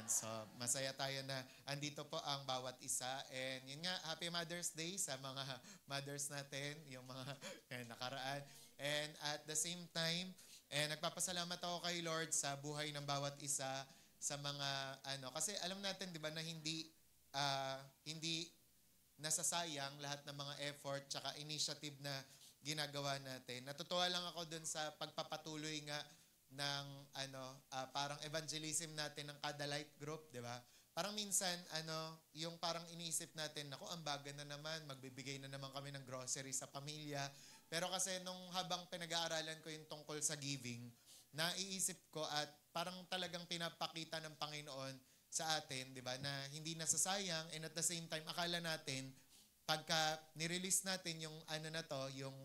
Ayan, so masaya tayo na andito po ang bawat isa. And yun nga, Happy Mother's Day sa mga mothers natin, yung mga nakaraan. And at the same time, nagpapasalamat ako kay Lord sa buhay ng bawat isa sa mga kasi alam natin 'di ba na hindi nasasayang lahat ng mga effort tsaka initiative na ginagawa natin. Natutuwa lang ako dun sa pagpapatuloy nga ng parang evangelism natin ng kada light group, 'di ba? Parang minsan yung parang iniisip natin, nako ang baga na naman, magbibigay na naman kami ng grocery sa pamilya. Pero kasi nung habang pinag-aaralan ko yung tungkol sa giving, naiisip ko at parang talagang pinapakita ng Panginoon sa atin, 'di ba, na hindi nasasayang, and at the same time akala natin pagka ni-release natin yung yung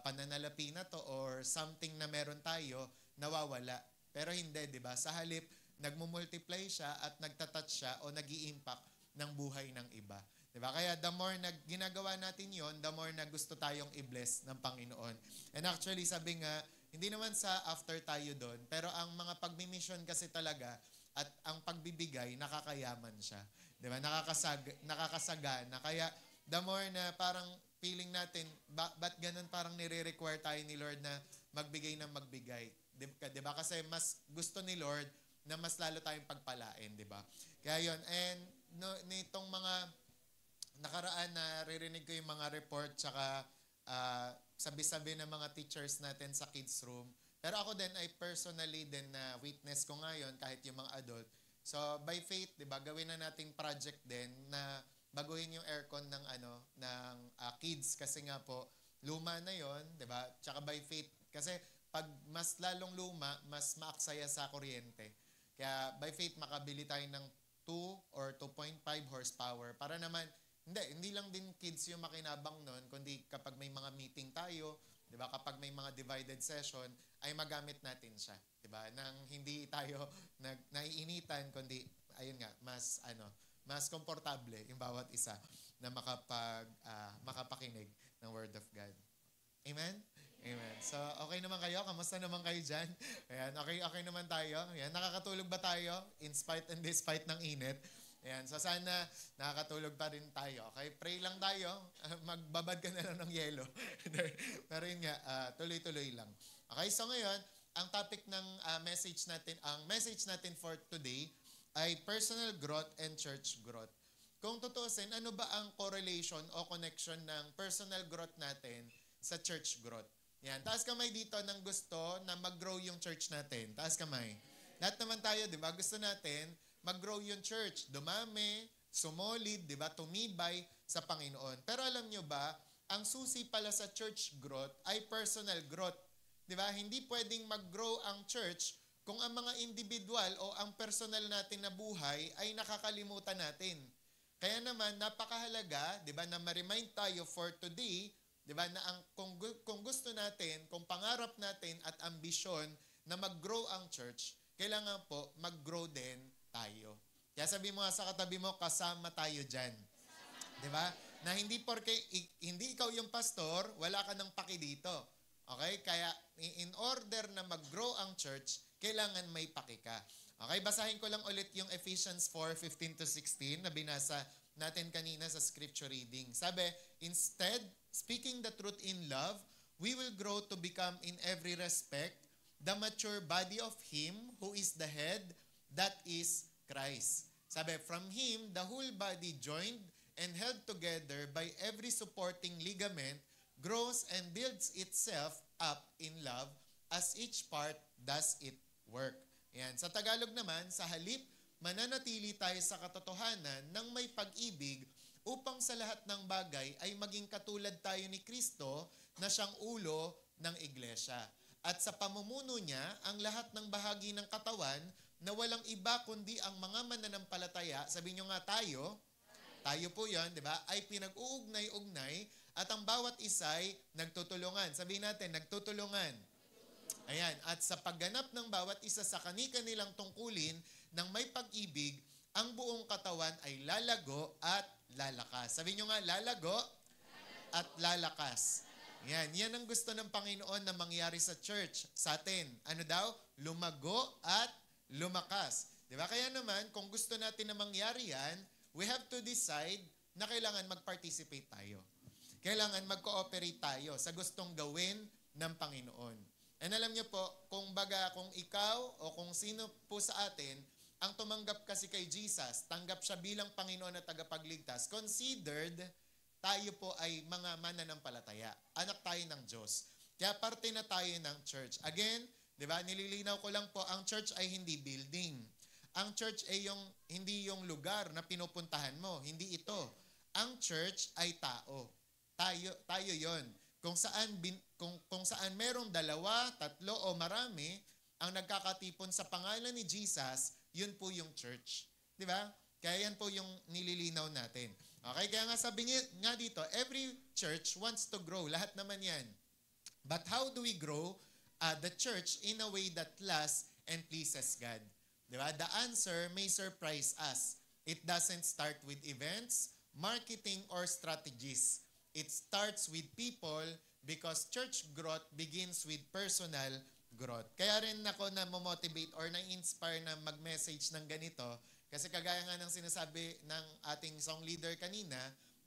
pananalapi na to or something na meron tayo, nawawala. Pero hindi, 'di ba? Sa halip nagmo-multiply siya at nagta-touch siya o nag-i-impact ng buhay ng iba. 'Di ba? Kaya the more na ginagawa natin 'yon, the more na gusto tayong i-bless ng Panginoon. And actually, sabi nga, hindi naman sa after tayo doon, pero ang mga pagmi-mission kasi talaga at ang pagbibigay, nakakayaman siya. 'Di ba? Nakakasagana. Kaya the more na parang feeling natin, ba't ganun parang nire-require tayo ni Lord na magbigay ng magbigay? 'Di ba? Kasi mas gusto ni Lord na mas lalo tayong pagpalain, 'di ba? Kaya 'yon. And nitong mga nakaraan na ririnig ko yung mga report tsaka sabi-sabi ng mga teachers natin sa kids room. Pero ako din ay personally din na witness ko ngayon kahit yung mga adult. So by faith, 'di ba, gawin na nating project din na baguhin yung aircon ng kids kasi nga po luma na 'yon, 'di ba? Tsaka by faith kasi pag mas lalong luma, mas maaksaya sa kuryente. Kaya by faith makabili tayo ng 2 or 2.5 horsepower para naman hindi lang din kids yung makinabang nun, kundi kapag may mga meeting tayo, 'di ba? Kapag may mga divided session, ay magamit natin siya, 'di ba? Nang hindi tayo naiinitan, kundi ayun nga, mas komportable yung bawat isa na makapakinig ng Word of God. Amen? Amen. So, okay naman kayo? Kamusta naman kayo dyan? Ayan, okay naman tayo? Ayan, nakakatulog ba tayo in spite and despite ng init? Ayan, so sana nakakatulog pa rin tayo. Okay, pray lang tayo. Magbabad ka na lang ng yelo. Pero yun nga, tuloy-tuloy lang. Okay, so ngayon, ang topic ng message natin for today ay personal growth and church growth. Kung tutuusin, ano ba ang correlation o connection ng personal growth natin sa church growth? Yan, taas kamay dito ng gusto na mag-grow yung church natin. Taas kamay. Lahat naman tayo, di ba? Gusto natin mag-grow yung church. Dumami, sumolid, di ba? Tumibay sa Panginoon. Pero alam nyo ba, ang susi pala sa church growth ay personal growth. Di ba? Hindi pwedeng mag-grow ang church kung ang mga individual o ang personal natin na buhay ay nakakalimutan natin. Kaya naman, napakahalaga, di ba, na ma-remind tayo for today, di ba, na kung gusto natin, kung pangarap natin at ambisyon na mag-grow ang church, kailangan po mag-grow din tayo. Kaya sabi mo nga sa katabi mo, kasama tayo dyan. Di ba? Na hindi hindi ikaw yung pastor, wala ka ng paki dito. Okay? Kaya in order na mag-grow ang church, kailangan may paki ka. Okay? Basahin ko lang ulit yung Ephesians 4:15-16 na binasa natin kanina sa scripture reading. Sabi, instead, speaking the truth in love, we will grow to become in every respect the mature body of Him who is the head, that is Christ. Sabi, from Him, the whole body joined and held together by every supporting ligament grows and builds itself up in love as each part does its work. Yan. Sa Tagalog naman, sa halip, mananatili tayo sa katotohanan ng may pag-ibig upang sa lahat ng bagay ay maging katulad tayo ni Kristo na siyang ulo ng iglesia. At sa pamumuno niya, ang lahat ng bahagi ng katawan na walang iba kundi ang mga mananampalataya, sabi nyo nga tayo po yan, di ba, ay pinag-uugnay-ugnay at ang bawat isa'y nagtutulungan. Sabihin natin, nagtutulungan. Ayan, at sa pagganap ng bawat isa sa kani-kanilang tungkulin ng may pag-ibig, ang buong katawan ay lalago at lalakas. Sabi nyo nga, lalago at lalakas. Yan ang gusto ng Panginoon na mangyari sa church, sa atin. Ano daw? Lumago at lumakas. Di ba? Kaya naman, kung gusto natin na mangyari yan, we have to decide na kailangan mag-participate tayo. Kailangan mag-cooperate tayo sa gustong gawin ng Panginoon. And alam niyo po, kung ikaw o kung sino po sa atin ang tumanggap kasi kay Jesus, tanggap siya bilang Panginoon at tagapagligtas, considered tayo po ay mga mananampalataya. Anak tayo ng Diyos. Kaya parte na tayo ng church. Again, di ba, nililinaw ko lang po, ang church ay hindi building. Ang church ay hindi yung lugar na pinupuntahan mo. Hindi ito. Ang church ay tao. Tayo yon. Kung saan merong 2, 3 o marami ang nagkakatipon sa pangalan ni Jesus, yun po yung church. Di ba? Kaya yan po yung nililinaw natin. Okay, kaya nga sabi nga dito, every church wants to grow. Lahat naman yan. But how do we grow the church in a way that lasts and pleases God? Di ba? The answer may surprise us. It doesn't start with events, marketing, or strategies. It starts with people because church growth begins with personal growth. Kaya rin ako na motivate or na-inspire na mag-message ng ganito kasi kagaya nga ng sinasabi ng ating song leader kanina,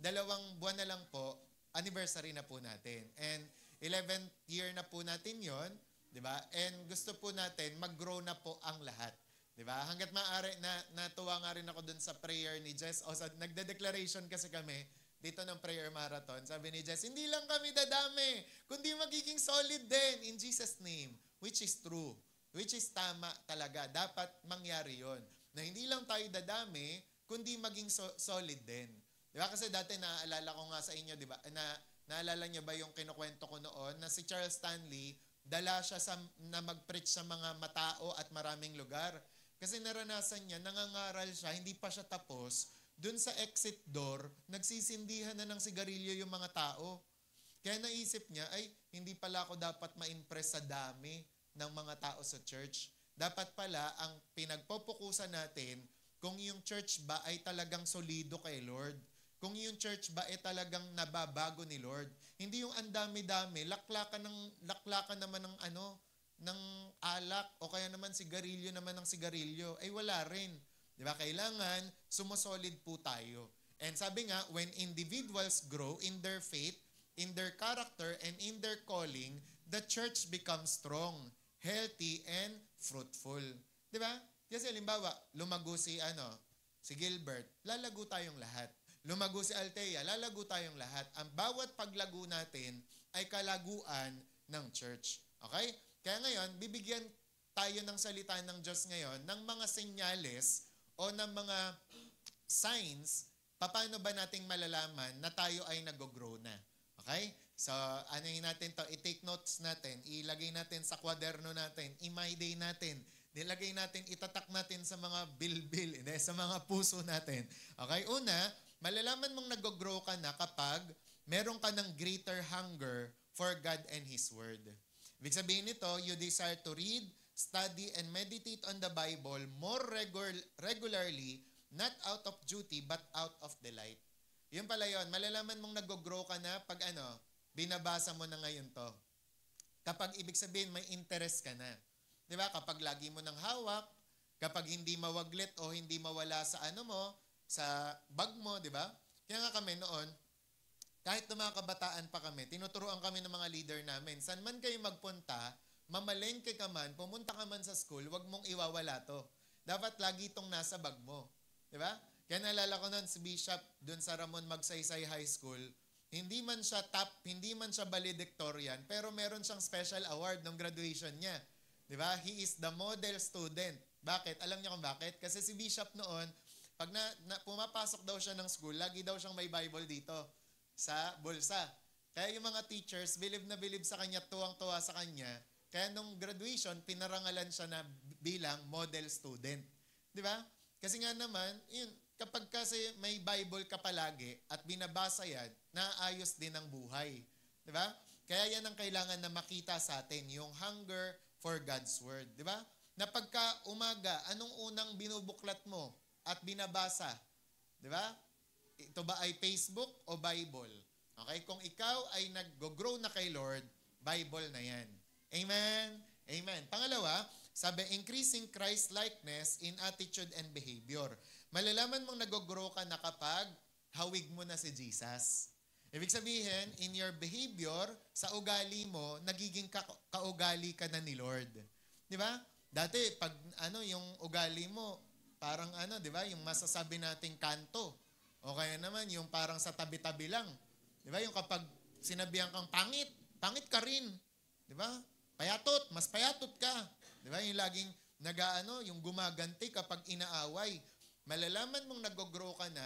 2 buwan na lang po, anniversary na po natin. And 11th year na po natin yon, di ba? And gusto po natin mag-grow na po ang lahat. Di ba? Hanggat maaari, natuwa nga rin ako dun sa prayer ni Jess. O nagde-declaration kasi kami dito ng prayer marathon. Sabi ni Jess, hindi lang kami dadami, kundi magiging solid din in Jesus' name. Which is true. Which is tama talaga. Dapat mangyari yon. Na hindi lang tayo dadami, kundi maging solid din. Di ba? Kasi dati naaalala ko nga sa inyo, di ba? Naalala niyo ba yung kinukwento ko noon na si Charles Stanley, dala siya na mag-preach sa mga matao at maraming lugar. Kasi naranasan niya, nangangaral siya, hindi pa siya tapos, dun sa exit door, nagsisindihan na ng sigarilyo yung mga tao. Kaya naisip niya, ay, hindi pala ako dapat ma-impress sa dami ng mga tao sa church. Dapat pala, ang pinagpopokusan natin, kung yung church ba ay talagang solido kay Lord. Kung yung church ba ay talagang nababago ni Lord. Hindi yung andami-dami, laklakan naman ng alak o kaya naman sigarilyo naman ng sigarilyo. Ay wala rin. Di ba? Kailangan sumusolid po tayo. And sabi nga, when individuals grow in their faith, in their character, and in their calling, the church becomes strong, healthy, and fruitful. Di ba? Kasi halimbawa, lumago si Gilbert, lalago tayong lahat. Lumago si Althea, lalago tayong lahat. Ang bawat paglago natin ay kalaguan ng church. Okay? Kaya ngayon, bibigyan tayo ng salita ng Diyos ngayon ng mga senyales o ng mga signs, paano ba nating malalaman na tayo ay nag-grow na. Okay? So, natin to, i-take notes natin, ilagay natin sa kwaderno natin, i-my day natin, nilagay natin, itatak natin sa mga bilbil, sa mga puso natin. Okay? Una, malalaman mong nag-grow ka na kapag meron ka ng greater hunger for God and His Word. Ibig sabihin nito, you desire to read, study, and meditate on the Bible more regularly, not out of duty, but out of delight. Yun pala yun. Malalaman mong nag-grow ka na pag binabasa mo na ngayon to. Kapag ibig sabihin, may interest ka na. Di ba? Kapag lagi mo nang hawak, kapag hindi mawaglit o hindi mawala sa sa bag mo, di ba? Kaya nga kami noon, kahit na mga kabataan pa kami, tinuturuan kami ng mga leader namin, saan man kayo magpunta, mamalengke ka man, pumunta ka man sa school, wag mong iwawala to. Dapat lagi itong nasa bag mo. Di ba? Kaya naalala ko noon si Bishop dun sa Ramon Magsaysay High School, hindi man siya top, hindi man siya valedictorian, pero meron siyang special award ng graduation niya. Di ba? He is the model student. Bakit? Alam niyo kung bakit? Kasi si Bishop noon, pag pumapasok daw siya ng school, lagi daw siyang may Bible dito sa bulsa. Kaya yung mga teachers, bilib na bilib sa kanya, tuwang-tuwa sa kanya. Kaya nung graduation, pinarangalan siya na bilang model student. Di ba? Kasi nga naman, yun, kapag kasi may Bible ka palagi at binabasa yan, naayos din ang buhay. Di ba? Kaya yan ang kailangan na makita sa atin, yung hunger for God's Word. Di ba? Na pagka umaga, anong unang binubuklat mo at binabasa? Di ba? Ito ba ay Facebook o Bible? Okay? Kung ikaw ay nag-grow na kay Lord, Bible na yan. Amen? Amen. Pangalawa, sabi, increasing Christ-likeness in attitude and behavior. Malalaman mong nag-grow ka na kapag hawig mo na si Jesus. Ibig sabihin, in your behavior, sa ugali mo, nagiging kaugali ka na ni Lord. Di ba? Dati, pag yung ugali mo, parang di ba? Yung masasabi nating kanto. O kaya naman, yung parang sa tabi-tabi lang. Di ba? Yung kapag sinabihan kang pangit, pangit ka rin. Di ba? Payatot, mas payatot ka. Di ba? Yung laging yung gumaganti kapag inaaway. Malalaman mong nag-grow ka na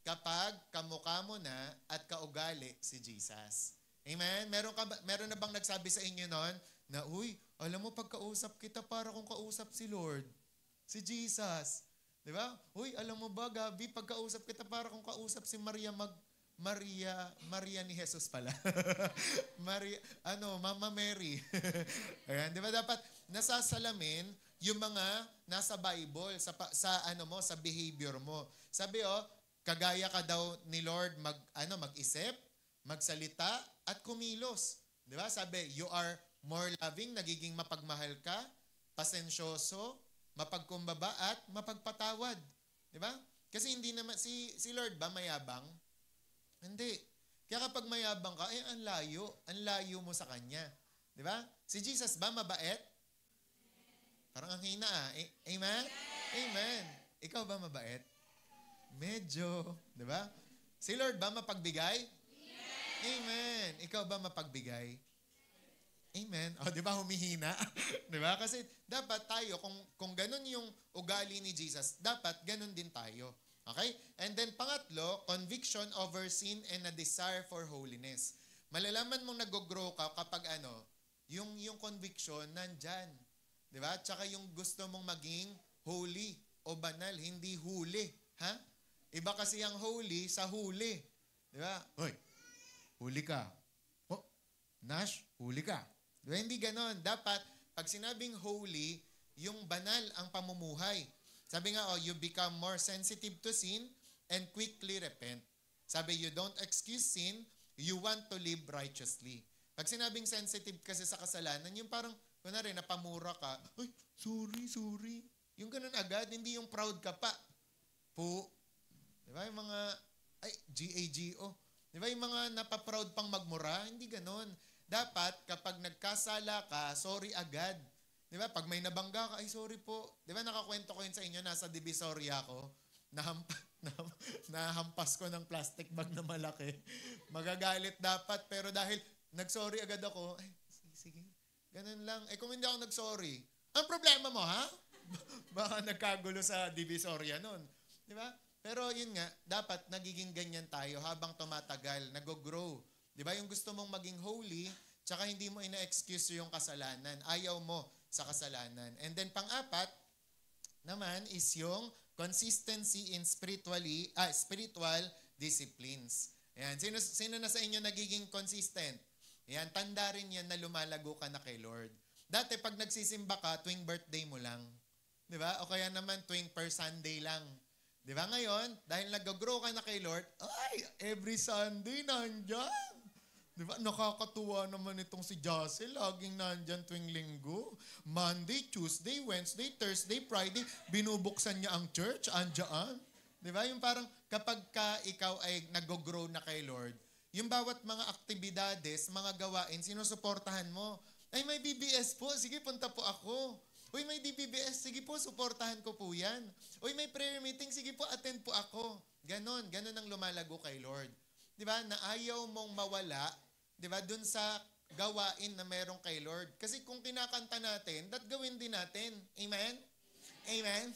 kapag kamukha mo na at kaugali si Jesus. Amen? Meron na bang nagsabi sa inyo noon na, uy, alam mo, pagkausap kita para kung kausap si Lord, si Jesus. Di ba? Uy, alam mo ba, Gabi, pagkausap kita para kung kausap si Maria ni Jesus pala. Mama Mary. Ayan, di ba dapat nasasalamin yung mga nasa Bible sa behavior mo. Sabi kagaya ka daw ni Lord mag-isip, magsalita at kumilos. Di ba? Sabi, you are more loving, nagiging mapagmahal ka, pasensyoso, mapagkumbaba at mapagpatawad. Di ba? Kasi hindi naman si Lord ba mayabang? Hindi. Kaya kapag mayabang ka, ang layo mo sa kanya. Di ba? Si Jesus ba mabait? Parang ang hina Amen? Amen. Ikaw ba mabait? Medyo. Di ba? Si Lord ba mapagbigay? Amen. Ikaw ba mapagbigay? Amen. Di ba humihina? Di ba? Kasi dapat tayo, kung ganun yung ugali ni Jesus, dapat ganun din tayo. Okay? And then pangatlo, conviction over sin and a desire for holiness. Malalaman mong nag-grow ka kapag yung conviction nandyan. Di ba? Tsaka yung gusto mong maging holy o banal, hindi huli. Ha? Iba kasi ang holy sa huli. Di ba? Hoy, huli ka. Oh, Nash, huli ka. Di ba? Hindi ganon. Dapat, pag sinabing holy, yung banal ang pamumuhay. Sabi nga, you become more sensitive to sin and quickly repent. Sabi, you don't excuse sin, you want to live righteously. Pag sinabing sensitive kasi sa kasalanan, yung parang, kunwari, napamura ka, ay, sorry. Yung ganun agad, hindi yung proud ka pa. Di ba? Yung mga, GAGO. Di ba? Yung mga napaproud pang magmura, hindi ganun. Dapat, kapag nagkasala ka, sorry agad. Di ba? Pag may nabangga ka, ay sorry po. Di ba nakakwento ko yun sa inyo, nasa Divisoria ako, nahampas ko ng plastic bag na malaki. Magagalit dapat, pero dahil nagsorry agad ako, ay, sige, ganun lang. Kung hindi ako nagsorry, ang problema mo, ha? Baka nagkagulo sa Divisoria nun. Di ba? Pero yun nga, dapat nagiging ganyan tayo habang tumatagal, nag-grow. Di ba? Yung gusto mong maging holy, tsaka hindi mo ina-excuse yung kasalanan. Ayaw mo sa kasalanan. And then pang-apat naman is yung consistency in spiritual disciplines. Ayan. Sino na sa inyo nagiging consistent? Ayan, tanda rin yan na lumalago ka na kay Lord. Dati pag nagsisimba ka, tuwing birthday mo lang. Di ba? O kaya naman tuwing per Sunday lang. Di ba ngayon, dahil nag-grow ka na kay Lord, every Sunday nandyan. Di ba? Nakakatuwa naman itong si Jocelyn. Laging nandyan tuwing linggo. Monday, Tuesday, Wednesday, Thursday, Friday, binubuksan niya ang church, andyan. Di ba? Yung parang kapag ikaw ay nag-grow na kay Lord, yung bawat mga aktibidades, mga gawain, sinusuportahan mo. Ay, may BBS po. Sige, punta po ako. Uy, may DPBS. Sige po, suportahan ko po yan. Uy, may prayer meeting. Sige po, attend po ako. Ganon ang lumalago kay Lord. Di ba? Na ayaw mong mawala, di ba, dun sa gawain na meron kay Lord. Kasi kung kinakanta natin, gawin din natin. Amen? Amen?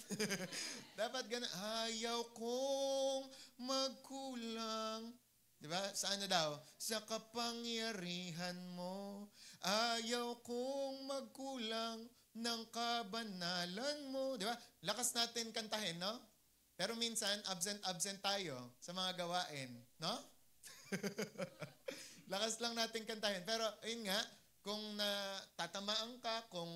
Dapat ganon. Ayaw kong magkulang. Di ba? Sa daw? Sa kapangyarihan mo. Ayaw kong magkulang ng kabanalan mo. Di ba? Lakas natin kantahin, no? Pero minsan, absent tayo sa mga gawain. No? Lakas lang natin kantahin. Pero, ayun nga, kung natatamaan ka, kung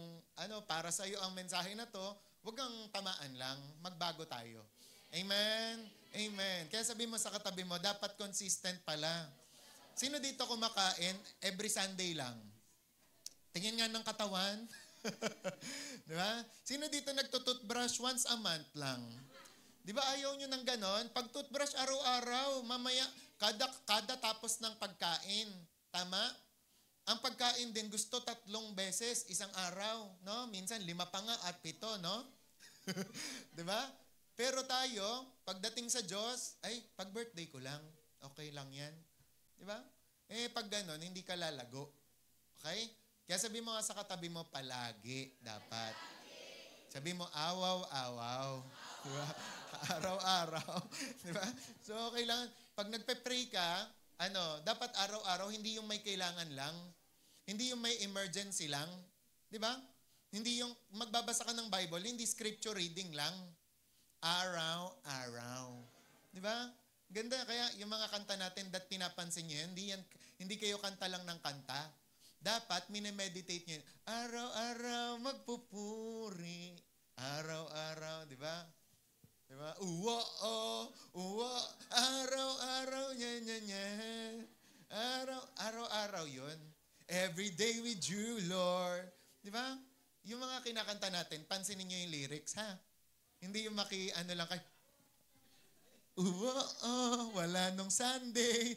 para sa iyo ang mensahe na to, huwag kang tamaan lang. Magbago tayo. Amen? Amen. Kaya sabi mo sa katabi mo, dapat consistent pala. Sino dito kumakain every Sunday lang? Tingin nga ng katawan. Di ba? Sino dito nagtututbrush once a month lang? Di ba ayaw nyo ng ganon? Pag toothbrush araw-araw, mamaya, kada tapos ng pagkain. Tama? Ang pagkain din gusto 3 beses isang araw, no? Minsan 5 pa nga at 7, no? 'Di ba? Pero tayo, pagdating sa Diyos, ay pag birthday ko lang, okay lang 'yan. 'Di ba? Pag ganon, hindi ka lalago. Okay? Kaya sabi mo nga sa katabi mo, palagi dapat. Sabi mo, awaw-awaw. 'Di ba? Araw-araw. 'Di ba? So okay lang. Pag nagpe-pray ka, dapat araw-araw, hindi yung may kailangan lang. Hindi yung may emergency lang. Di ba? Hindi yung magbabasa ka ng Bible, hindi scripture reading lang. Araw-araw. Di ba? Ganda. Kaya yung mga kanta natin, that pinapansin nyo, hindi kayo kanta lang ng kanta. Dapat, minemeditate nyo. Araw-araw, magpupuri. Araw-araw. Di ba? Diba? Uwa, araw-araw, nya. Araw-araw yun. Every day with you, Lord. Diba? Yung mga kinakanta natin, pansinin nyo yung lyrics, ha? Hindi yung lang kay, wala nung Sunday.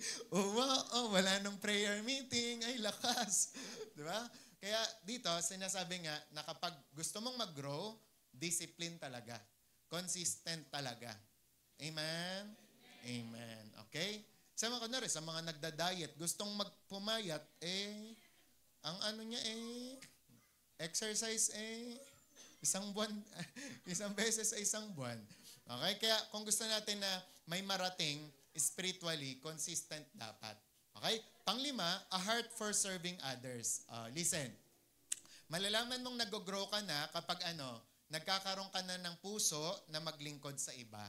Wala nung prayer meeting. Ay, lakas. Diba? Kaya dito, sinasabi nga na kapag gusto mong mag-grow, discipline talaga. Consistent talaga. Amen? Amen. Okay? Sa mga nagda-diet, gustong magpumayat, ang exercise, isang buwan, isang beses sa isang buwan. Okay? Kaya kung gusto natin na may marating, spiritually, consistent dapat. Okay? Panglima, a heart for serving others. Listen. Malalaman mong nag-grow ka na kapag nagkakaroon ka na ng puso na maglingkod sa iba.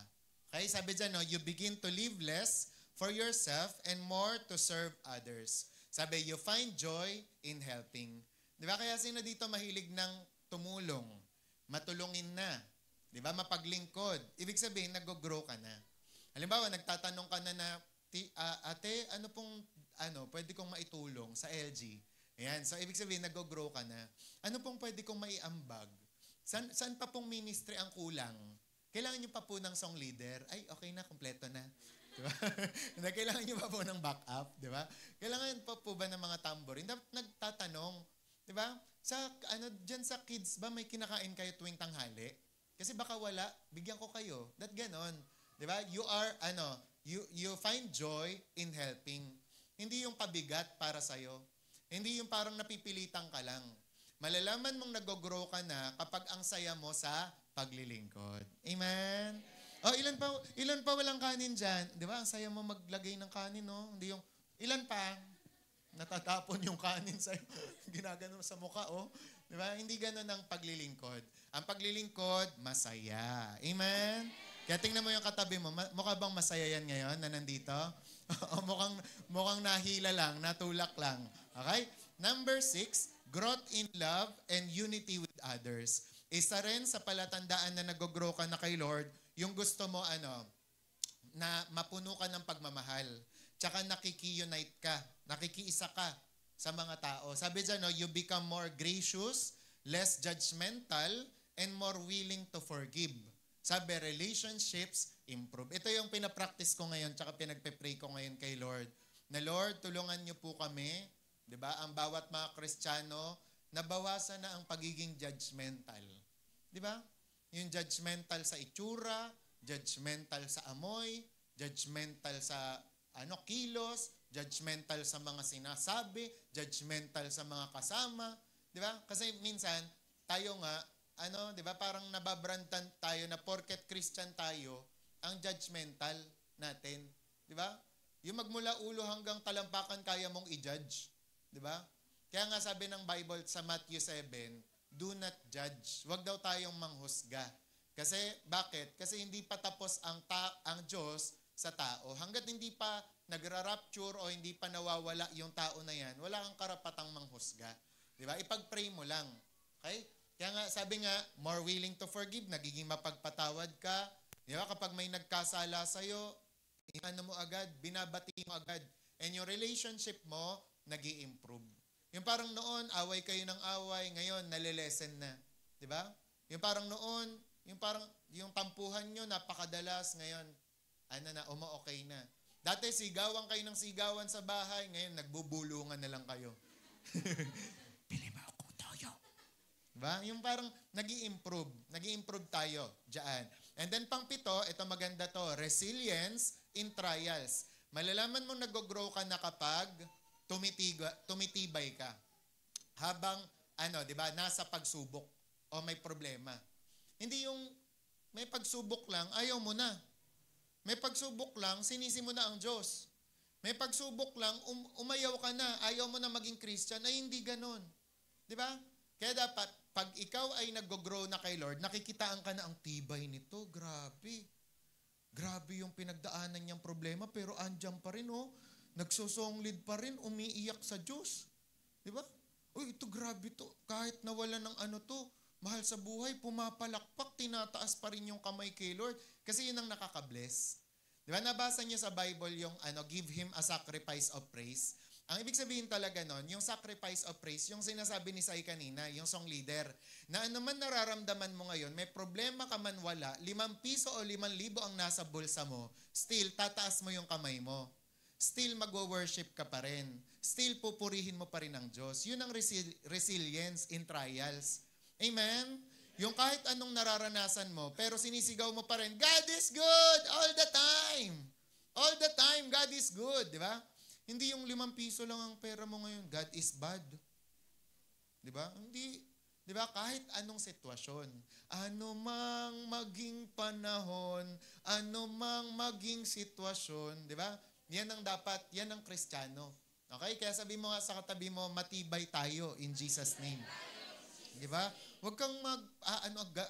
Okay? Sabi dyan, you begin to live less for yourself and more to serve others. Sabi, you find joy in helping. Di ba? Kaya sino dito mahilig ng tumulong? Matulungin na. Di ba? Mapaglingkod. Ibig sabihin, nag-grow ka na. Halimbawa, nagtatanong ka na ate, pwede kong maitulong sa LG? Ayan. So, ibig sabihin, nag-grow ka na. Ano pong pwede kong maiambag? Saan pa pong ministry ang kulang? Kailangan nyo pa po ng song leader? Ay, okay na, kompleto na. Diba? Kailangan nyo pa po ng backup, di ba? Kailangan pa po ba ng mga tamborin? Dapat nagtatanong, di ba? Diyan sa kids ba may kinakain kayo tuwing tanghali? Kasi baka wala, bigyan ko kayo. That ganon. Di ba? You find joy in helping. Hindi yung pabigat para sa'yo. Hindi yung parang napipilitan ka lang. Malalaman mong nag-grow ka na kapag ang saya mo sa paglilingkod. Amen? Ilan pa walang kanin dyan? Di ba? Ang saya mo maglagay ng kanin, no? Hindi yung, ilan pa? Natatapon yung kanin sa'yo. Ginagano sa mukha, oh. Di ba? Hindi ganun ang paglilingkod. Ang paglilingkod, masaya. Amen? Kaya tingnan mo yung katabi mo. Mukha bang masaya yan ngayon na nandito? O mukhang nahila lang, natulak lang. Okay? Number 6, growth in love and unity with others. Isa rin sa palatandaan na nag-grow ka na kay Lord, yung gusto mo na mapuno ka ng pagmamahal. Tsaka nakiki-unite ka, nakikiisa ka sa mga tao. Sabi dyan, you become more gracious, less judgmental, and more willing to forgive. Sabi, relationships improve. Ito yung pinapractice ko ngayon, tsaka pinagpe-pray ko ngayon kay Lord. Na Lord, tulungan niyo po kami. Diba? Ang bawat mga Kristiyano, nabawasan na ang pagiging judgmental. Diba? Yung judgmental sa itsura, judgmental sa amoy, judgmental sa kilos, judgmental sa mga sinasabi, judgmental sa mga kasama. Diba? Kasi minsan, tayo nga, diba? Parang nababrandan tayo na porket Christian tayo, ang judgmental natin. Diba? Yung magmula ulo hanggang talampakan kaya mong i-judge. Diba? Kaya nga sabi ng Bible sa Matthew 7, do not judge. Huwag daw tayong manghusga. Kasi, bakit? Kasi hindi pa tapos ang Diyos sa tao. Hanggat hindi pa nagra-rapture o hindi pa nawawala yung tao na yan, wala kang karapatang manghusga. Diba? Ipag-pray mo lang. Okay? Kaya nga, sabi nga, more willing to forgive, nagiging mapagpatawad ka. Diba? Kapag may nagkasala sa'yo, mo agad, binabati mo agad. And yung relationship mo, nag-i-improve. Yung parang noon, away kayo ng away, ngayon, nalilesen na. Di ba? Yung parang noon, yung tampuhan nyo, napakadalas, ngayon, okay na. Dati, sigawan kayo ng sigawan sa bahay, ngayon, nagbubulungan na lang kayo. Pili mo ako tayo. Diba? Yung parang nag-i-improve tayo dyan. And then pang-pito, ito maganda to, resilience in trials. Malalaman mo nag-grow ka na kapag tumitibay ka. Habang, di ba, nasa pagsubok o may problema. Hindi yung may pagsubok lang, ayaw mo na. May pagsubok lang, sinisi mo na ang Diyos. May pagsubok lang, umayaw ka na, ayaw mo na maging Christian, ay hindi ganon. Di ba? Kaya dapat, pag ikaw ay nag-grow na kay Lord, nakikitaan ka na ang tibay nito. Grabe. Grabe yung pinagdaanan niyang problema, pero andyan pa rin, oh. Nagsusonglid pa rin, umiiyak sa Diyos. Di ba? Uy, ito grabe to. Kahit nawala ng to, mahal sa buhay, pumapalakpak, tinataas pa rin yung kamay kay Lord. Kasi yun ang nakaka-bless. Di ba? Nabasa niyo sa Bible yung give him a sacrifice of praise. Ang ibig sabihin talaga nun, yung sacrifice of praise, yung sinasabi ni Sai kanina, yung song leader, na man nararamdaman mo ngayon, may problema ka man wala, 5 piso o 5,000 ang nasa bulsa mo, still, tataas mo yung kamay mo. Still, magwo-worship ka pa rin. Still, pupurihin mo pa rin ang Diyos. Yun ang resilience in trials. Amen? Yung kahit anong nararanasan mo, pero sinisigaw mo pa rin, God is good all the time. All the time, God is good. Di ba? Hindi yung 5 piso lang ang pera mo ngayon, God is bad. Di ba? Hindi. Di ba? Kahit anong sitwasyon, ano mang maging panahon, ano mang maging sitwasyon, di ba? Yan ang dapat, yan ang Kristiyano. Okay? Kaya sabi mo nga sa katabi mo, matibay tayo in Jesus' name. Di ba? Huwag kang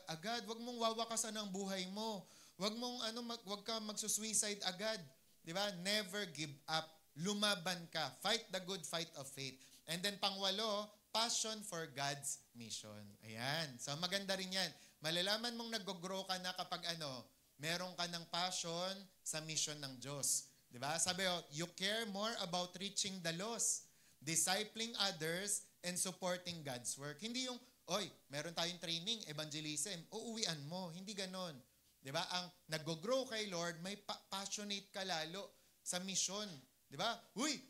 agad, huwag mong wawakasan ang buhay mo. Huwag kang magsusuicide agad. Di ba? Never give up. Lumaban ka. Fight the good fight of faith. And then pangwalo, passion for God's mission. Ayan. So maganda rin yan. Malalaman mong nag-grow ka na kapag meron ka ng passion sa mission ng Diyos. Diba? Sabi you care more about reaching the lost, discipling others, and supporting God's work. Hindi yung, meron tayong training, evangelism, uuwian mo. Hindi ganon. Diba? Ang nag-grow kay Lord, may passionate ka lalo sa mission. Diba?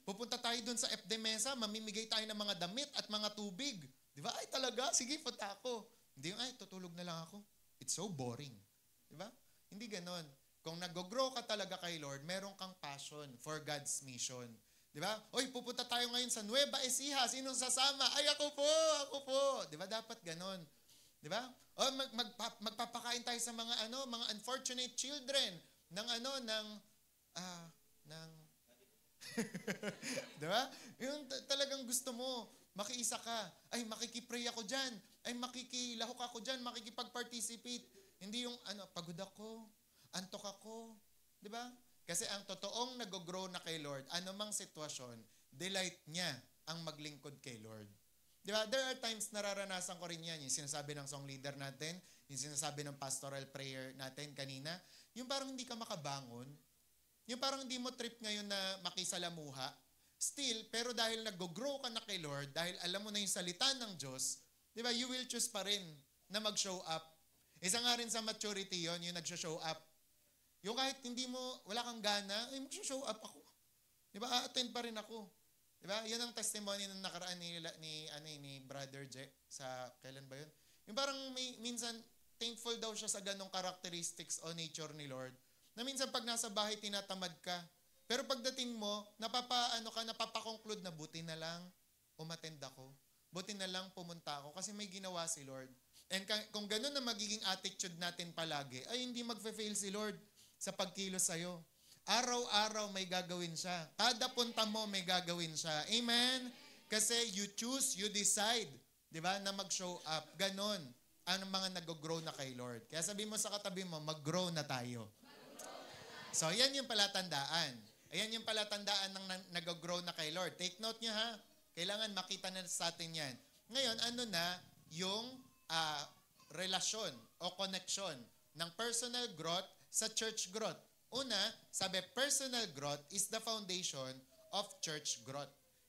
Pupunta tayo dun sa FDMesa, mamimigay tayo ng mga damit at mga tubig. Diba? Ay talaga, sige, punta ako. Hindi yung, tutulog na lang ako. It's so boring. Diba? Hindi ganon. Kung nag-grow ka talaga kay Lord, meron kang passion for God's mission. Di ba? Pupunta tayo ngayon sa Nueva Ecija. Sinong sasama? Ay, ako po. Di ba? Dapat ganon. Di ba? Magpapakain tayo sa mga unfortunate children di ba? Yung talagang gusto mo, makiisa ka. Ay, makikipray ako dyan. Ay, makikilahok ako dyan. Makikipag-participate. Hindi yung, pagod ako. Antok ako. Di ba? Kasi ang totoong nag-grow na kay Lord, anumang sitwasyon, delight niya ang maglingkod kay Lord. Di ba? There are times nararanasan ko rin yan. Yung sinasabi ng song leader natin, yung sinasabi ng pastoral prayer natin kanina, yung parang hindi ka makabangon, yung parang hindi mo trip ngayon na makisalamuha, still, pero dahil nag-grow ka na kay Lord, dahil alam mo na yung salita ng Diyos, di ba, you will choose pa rin na mag-show up. Isa nga rin sa maturity yon, yung nag-show up. Yung kahit wala kang gana, mag-show up ako. Di ba? A-attend pa rin ako. Di ba? Yan ang testimony ng nakaraan ni Brother Jack sa, kailan ba yun? Yung parang minsan, thankful daw siya sa ganong characteristics o nature ni Lord, na minsan pag nasa bahay, tinatamad ka. Pero pagdating mo, napapakonclude na buti na lang, umattend ako. Buti na lang pumunta ako kasi may ginawa si Lord. And kung ganun na magiging attitude natin palagi, ay hindi magfe-fail si Lord sa pagkilos sa'yo. Araw-araw may gagawin siya. Kada punta mo may gagawin siya. Amen? Kasi you choose, you decide, di ba, na mag-show up. Ganon ang mga nag-grow na kay Lord. Kaya sabi mo sa katabi mo, mag-grow na tayo. So, yan yung palatandaan. Ayan yung palatandaan ng nag-grow na kay Lord. Take note nyo ha. Kailangan makita na sa atin yan. Ngayon, yung relasyon o connection ng personal growth sa church growth. Una, sabi, personal growth is the foundation of church growth.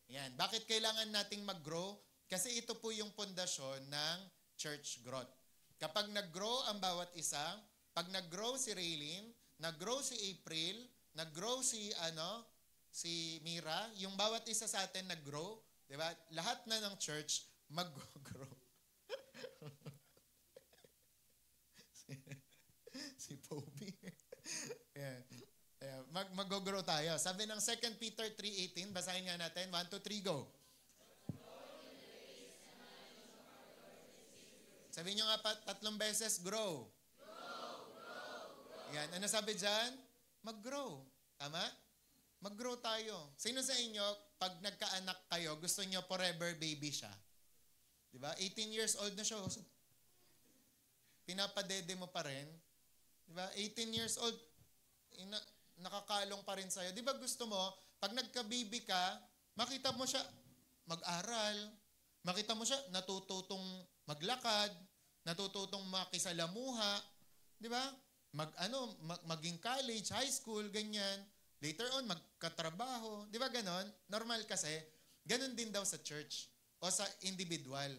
Yan. Bakit kailangan nating mag-grow? Kasi ito po yung pundasyon ng church growth. Kapag nag-grow ang bawat isa, pag nag-grow si Raylene, nag-grow si April, nag-grow si Mira, yung bawat isa sa atin nag-grow, di ba? Lahat na ng church mag-grow. si Poby. Yan. Mag-grow tayo. Sabi ng 2 Peter 3:18, basahin nga natin. 1, 2, 3, go. Sabi nyo nga 3 beses, grow. Yan. Ano sabi dyan? Mag-grow. Tama? Mag-grow tayo. Sino sa inyo, pag nagkaanak kayo, gusto nyo forever baby siya? Diba? 18 years old na siya. Pinapadede mo pa rin. Diba? 18 years old, nakakalong pa rin sa'yo. Diba gusto mo, pag nagka-baby ka, makita mo siya mag-aral, makita mo siya natututong maglakad, natututong makisalamuha, diba? Maging college, high school, ganyan. Later on, magkatrabaho. Diba ganon? Normal kasi. Ganon din daw sa church o sa individual.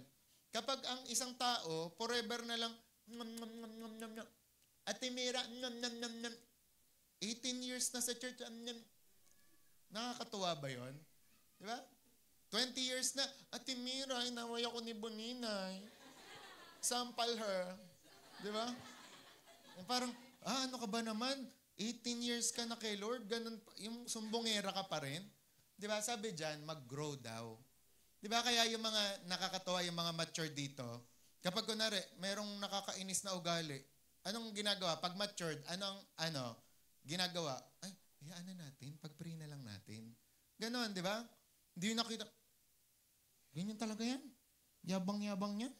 Kapag ang isang tao, forever na lang, Ate Mira, 18 years na sa church, nakakatuwa ba yun? Diba? 20 years na, Ate Mira, inaway ako ni Boninay. Sample her. Diba? Parang, ano ka ba naman? 18 years ka na kay Lord, ganun, yung sumbongera ka pa rin. Diba? Sabi dyan, mag-grow daw. Diba? Kaya yung mga nakakatawa, yung mga mature dito, kapag kunwari, merong nakakainis na ugali, anong ginagawa? Pag matured, ginagawa? Ay, hayaan na natin, pag-pray na lang natin. Ganon, di ba? Hindi yung nakita, ganyan talaga yan. Yabang-yabang niya.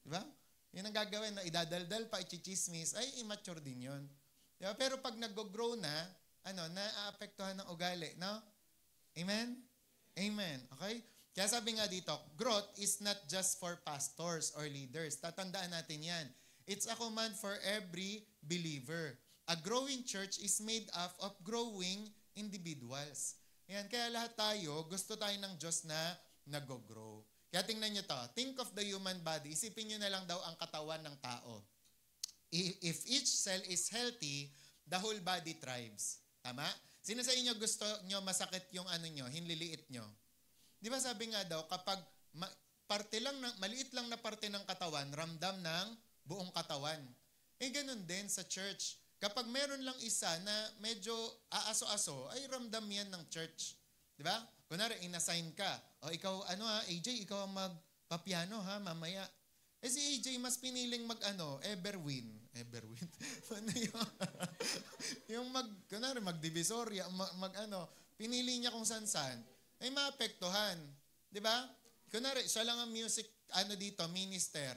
Di ba? Yun ang gagawin na idadaldal pa, ichichismis, ay immature din yun. Diba? Pero pag nag-grow na, naaapektuhan ng ugali, no? Amen? Amen. Okay? Kaya sabi nga dito, growth is not just for pastors or leaders. Tatandaan natin yan. It's a command for every believer. A growing church is made up of growing individuals. Yan. Kaya lahat tayo, gusto tayo ng Diyos na nag-grow. Kaya tingnan nyo to. Think of the human body. Isipin nyo na lang daw ang katawan ng tao. If each cell is healthy, the whole body thrives. Tama? Sino sa inyo gusto nyo masakit yung hinliliit nyo? Di ba sabi nga daw, kapag maliit lang na parte ng katawan, ramdam ng buong katawan. Ganun din sa church. Kapag meron lang isa na medyo aaso-aso, ay ramdam yan ng church. Di ba? Kunwari, inassign ka. O ikaw, AJ, ikaw ang magpapiano mamaya. Si AJ mas piniling Everwin. Everwin? yung kunwari, magdivisoria, pinili niya kung san-san. Ay maapektuhan. Di ba? Kunwari, siya lang ang music, minister.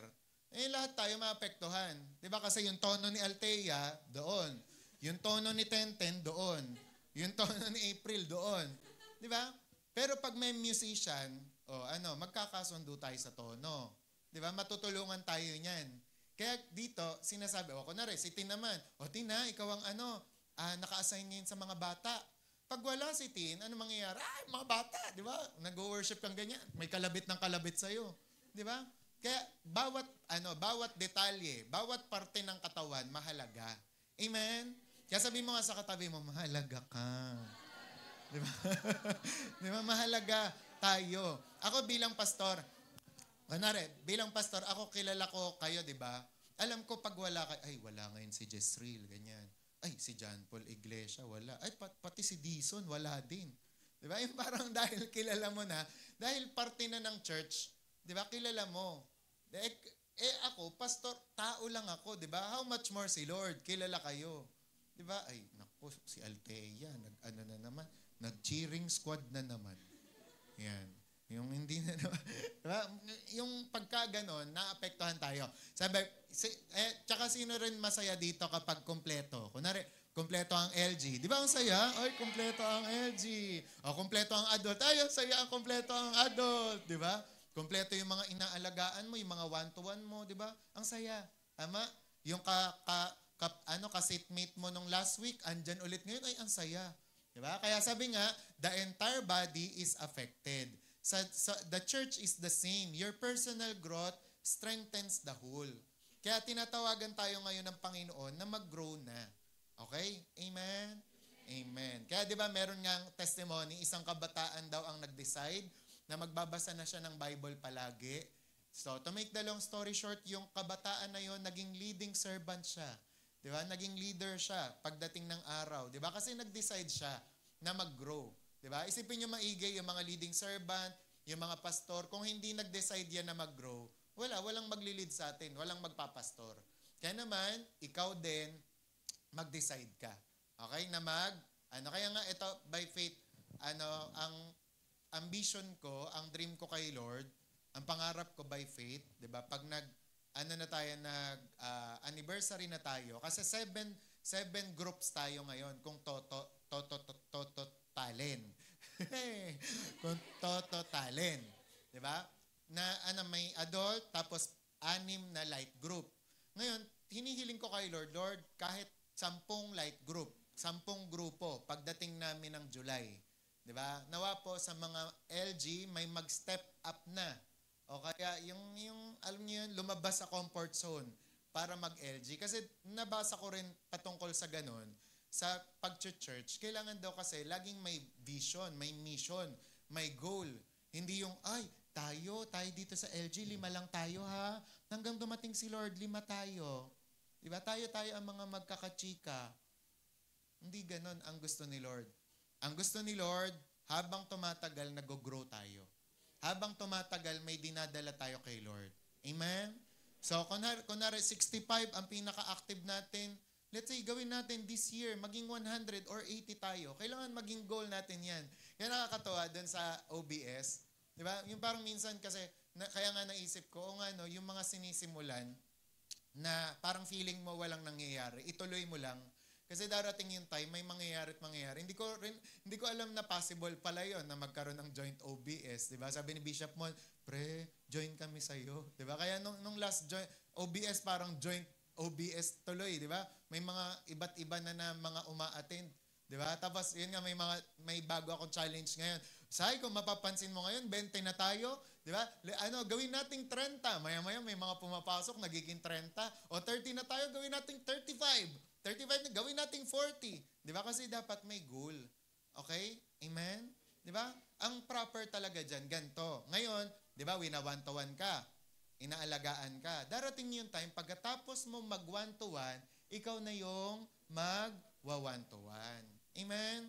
Lahat tayo maapektuhan. Di ba? Kasi yung tono ni Althea, doon. Yung tono ni Tenten, doon. Yung tono ni April, doon. Di ba? Pero pag may musician, magkakasundo tayo sa tono. Di ba? Matutulungan tayo niyan. Kaya dito, sinasabi, kunwari, si Tin naman, Tina, ikaw ang naka-assign ngayon sa mga bata. Pag wala si Tin, ano mangyayari? Mga bata, di ba? Nag-worship kang ganyan. May kalabit ng kalabit sa'yo. Di ba? Kaya bawat detalye, bawat parte ng katawan, mahalaga. Amen? Kaya sabi mo nga sa katabi mo, mahalaga ka. Di ba? Di ba? Mahalaga tayo. Ako bilang pastor, bilang pastor, ako kilala ko kayo, di ba? Alam ko pag wala kayo, wala ngayon si Jezreel, ganyan. Si John Paul Iglesia, wala. Pati si Dison, wala din. Di ba? Yung parang dahil kilala mo na, dahil parte na ng church, di ba, kilala mo. Ako, pastor, tao lang ako, di ba? How much more si Lord? Kilala kayo. Di ba? Naku, si Althea, na naman, nag-cheering squad na naman. Yan. Yung hindi na naman, diba? Yung pagka ganon, naapektuhan tayo. Sabi, tsaka sino rin masaya dito kapag kumpleto? Kunwari, kumpleto ang LG. Di ba ang saya? Kumpleto ang LG. Kumpleto ang adult. Ang saya ang kumpleto ang adult. Di ba? Kumpleto yung mga inaalagaan mo, yung mga one-to-one mo. Di ba? Ang saya. Tama? Yung ka-seatmate mo nung last week, andyan ulit ngayon, ang saya. Diba? Kaya sabi nga, the entire body is affected. The church is the same. Your personal growth strengthens the whole. Kaya tinatawagan tayo ngayon ng Panginoon na mag-grow na. Okay? Amen? Amen. Kaya di ba meron ngang testimony, isang kabataan daw ang nag-decide na magbabasa na siya ng Bible palagi. So, to make the long story short, yung kabataan na yon naging leading servant siya. Di ba? Naging leader siya pagdating ng araw. Di ba? Kasi nag-decide siya na mag-grow. Di ba? Isipin nyo maigi yung mga leading servant, yung mga pastor. Kung hindi nag-decide yan na mag-grow, walang maglilid sa atin. Walang magpapastor. Kaya naman, ikaw din, mag-decide ka. Okay? Na kaya nga ito, by faith, ang ambition ko, ang dream ko kay Lord, ang pangarap ko by faith, di ba? Pag anniversary na tayo, kasi seven groups tayo ngayon, kung talen. Kung talen. Di ba? Na may adult, tapos 6 na light group. Ngayon, hinihiling ko kay Lord, kahit 10 light group, 10 grupo, pagdating namin ng July. Di ba? Nawa po sa mga LG, may mag-step up na. O kaya, yung alam niyo yun, lumabas sa comfort zone para mag-LG. Kasi nabasa ko rin patungkol sa ganun, sa pag-church, kailangan daw kasi laging may vision, may mission, may goal. Hindi yung, tayo dito sa LG, 5 lang tayo ha. Hanggang dumating si Lord, 5 tayo. Diba? Tayo ang mga magkakachika. Hindi ganon ang gusto ni Lord. Ang gusto ni Lord, habang tumatagal, nag-grow tayo. Habang tumatagal, may dinadala tayo kay Lord. Amen? So, kunwari 65 ang pinaka-active natin. Let's say, gawin natin this year, maging 100 or 80 tayo. Kailangan maging goal natin yan. Yan nakakatawa dun sa OBS. Di ba? Yung parang minsan kasi, kaya nga naisip ko, yung mga sinisimulan, na parang feeling mo walang nangyayari, ituloy mo lang. Kasi darating yung time, may mangyayari at mangyayari. Hindi ko alam na possible pala yon na magkaroon ng joint OBS. Di ba? Sabi ni Bishop Mon, pre, join kami sa'yo. Di ba? Kaya nung last joint, OBS parang joint OBS tuloy. Di ba? May mga iba't iba na mga uma-attend. Di ba? Tapos yun nga, may bago akong challenge ngayon. Say, kung mapapansin mo ngayon, 20 na tayo. Di ba? Gawin nating 30. Maya-maya may mga pumapasok, nagiging 30. O 30 na tayo, gawin nating 35. 35 na, gawin nating 40. Di ba? Kasi dapat may goal. Okay? Amen? Di ba? Ang proper talaga dyan, ganito. Ngayon, di ba, wina-1-to-1 ka. Inaalagaan ka. Darating yung time, pagkatapos mo mag-1-to-1, ikaw na yung mag-1-to-1. Amen?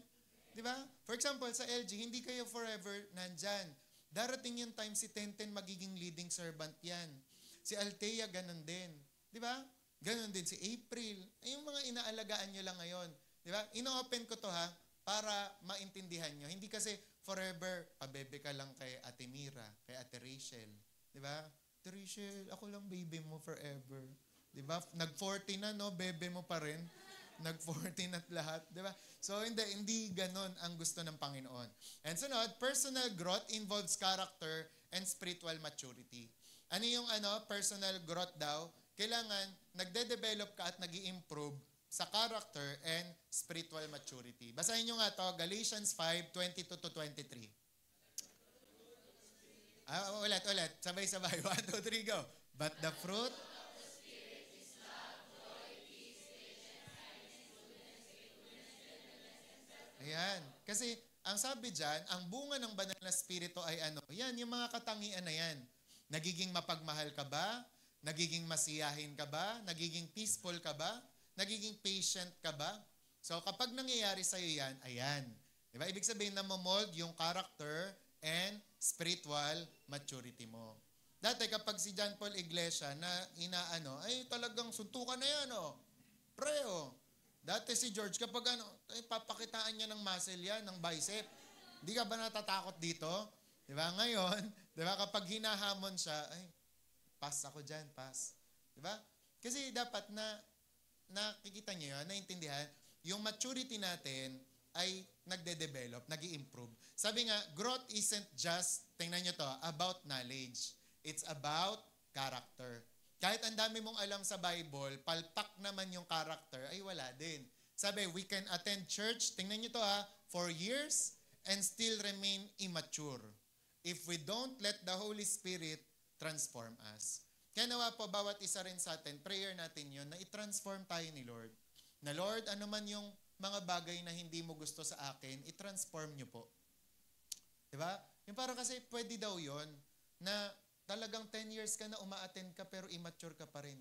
Di ba? For example, sa LG, hindi kayo forever nandyan. Darating yung time, si Tenten magiging leading servant yan. Si Althea, ganun din. Di ba? Ganon din si April. Yung mga inaalagaan nyo lang ngayon. Di ba? Ino-open ko to ha, para maintindihan nyo. Hindi kasi forever, pabebe ka lang kay Ate Mira, kay Ate Rachel. Di ba? Ate Rachel, ako lang baby mo forever. Di ba? Nag-40 na, no? Bebe mo pa rin. Nag-40 na't lahat. Di ba? So, hindi ganon ang gusto ng Panginoon. And sunod, personal growth involves character and spiritual maturity. Ano yung personal growth daw? Kailangan nagde-develop ka at nag-i-improve sa character and spiritual maturity. Basahin nyo nga to, Galatians 5:22-23. Ulit. Sabay-sabay. 1, 2, 3, go. But the fruit Ayan. Kasi, ang sabi dyan, ang bunga ng banal na spirito ay Yan, yung mga katangian na yan. Nagiging mapagmahal ka ba? Nagiging masiyahin ka ba? Nagiging peaceful ka ba? Nagiging patient ka ba? So, kapag nangyayari sa'yo yan, ayan. Diba? Ibig sabihin na mold yung character and spiritual maturity mo. Dati, kapag si John Paul Iglesia na talagang suntukan na yan, Pre, Dati si George, kapag papakitaan niya ng muscle yan, ng bicep. Hindi ka ba natatakot dito? Diba? Ngayon, diba, kapag hinahamon siya, pass ako dyan, pass. Diba? Kasi dapat nakikita niyo yun, naintindihan, yung maturity natin ay nagde-develop, nag-i-improve. Sabi nga, growth isn't just, tingnan niyo to, about knowledge. It's about character. Kahit ang dami mong alam sa Bible, palpak naman yung character, ay wala din. Sabi, we can attend church, tingnan nyo to for years and still remain immature if we don't let the Holy Spirit transform us. Kaya nawa po, bawat isa rin sa atin, prayer natin yun, na i-transform tayo ni Lord. Na Lord, ano man yung mga bagay na hindi mo gusto sa akin, i-transform nyo po. Diba? Yung parang kasi pwede daw yon na talagang 10 years ka na uma-attend ka pero immature ka pa rin.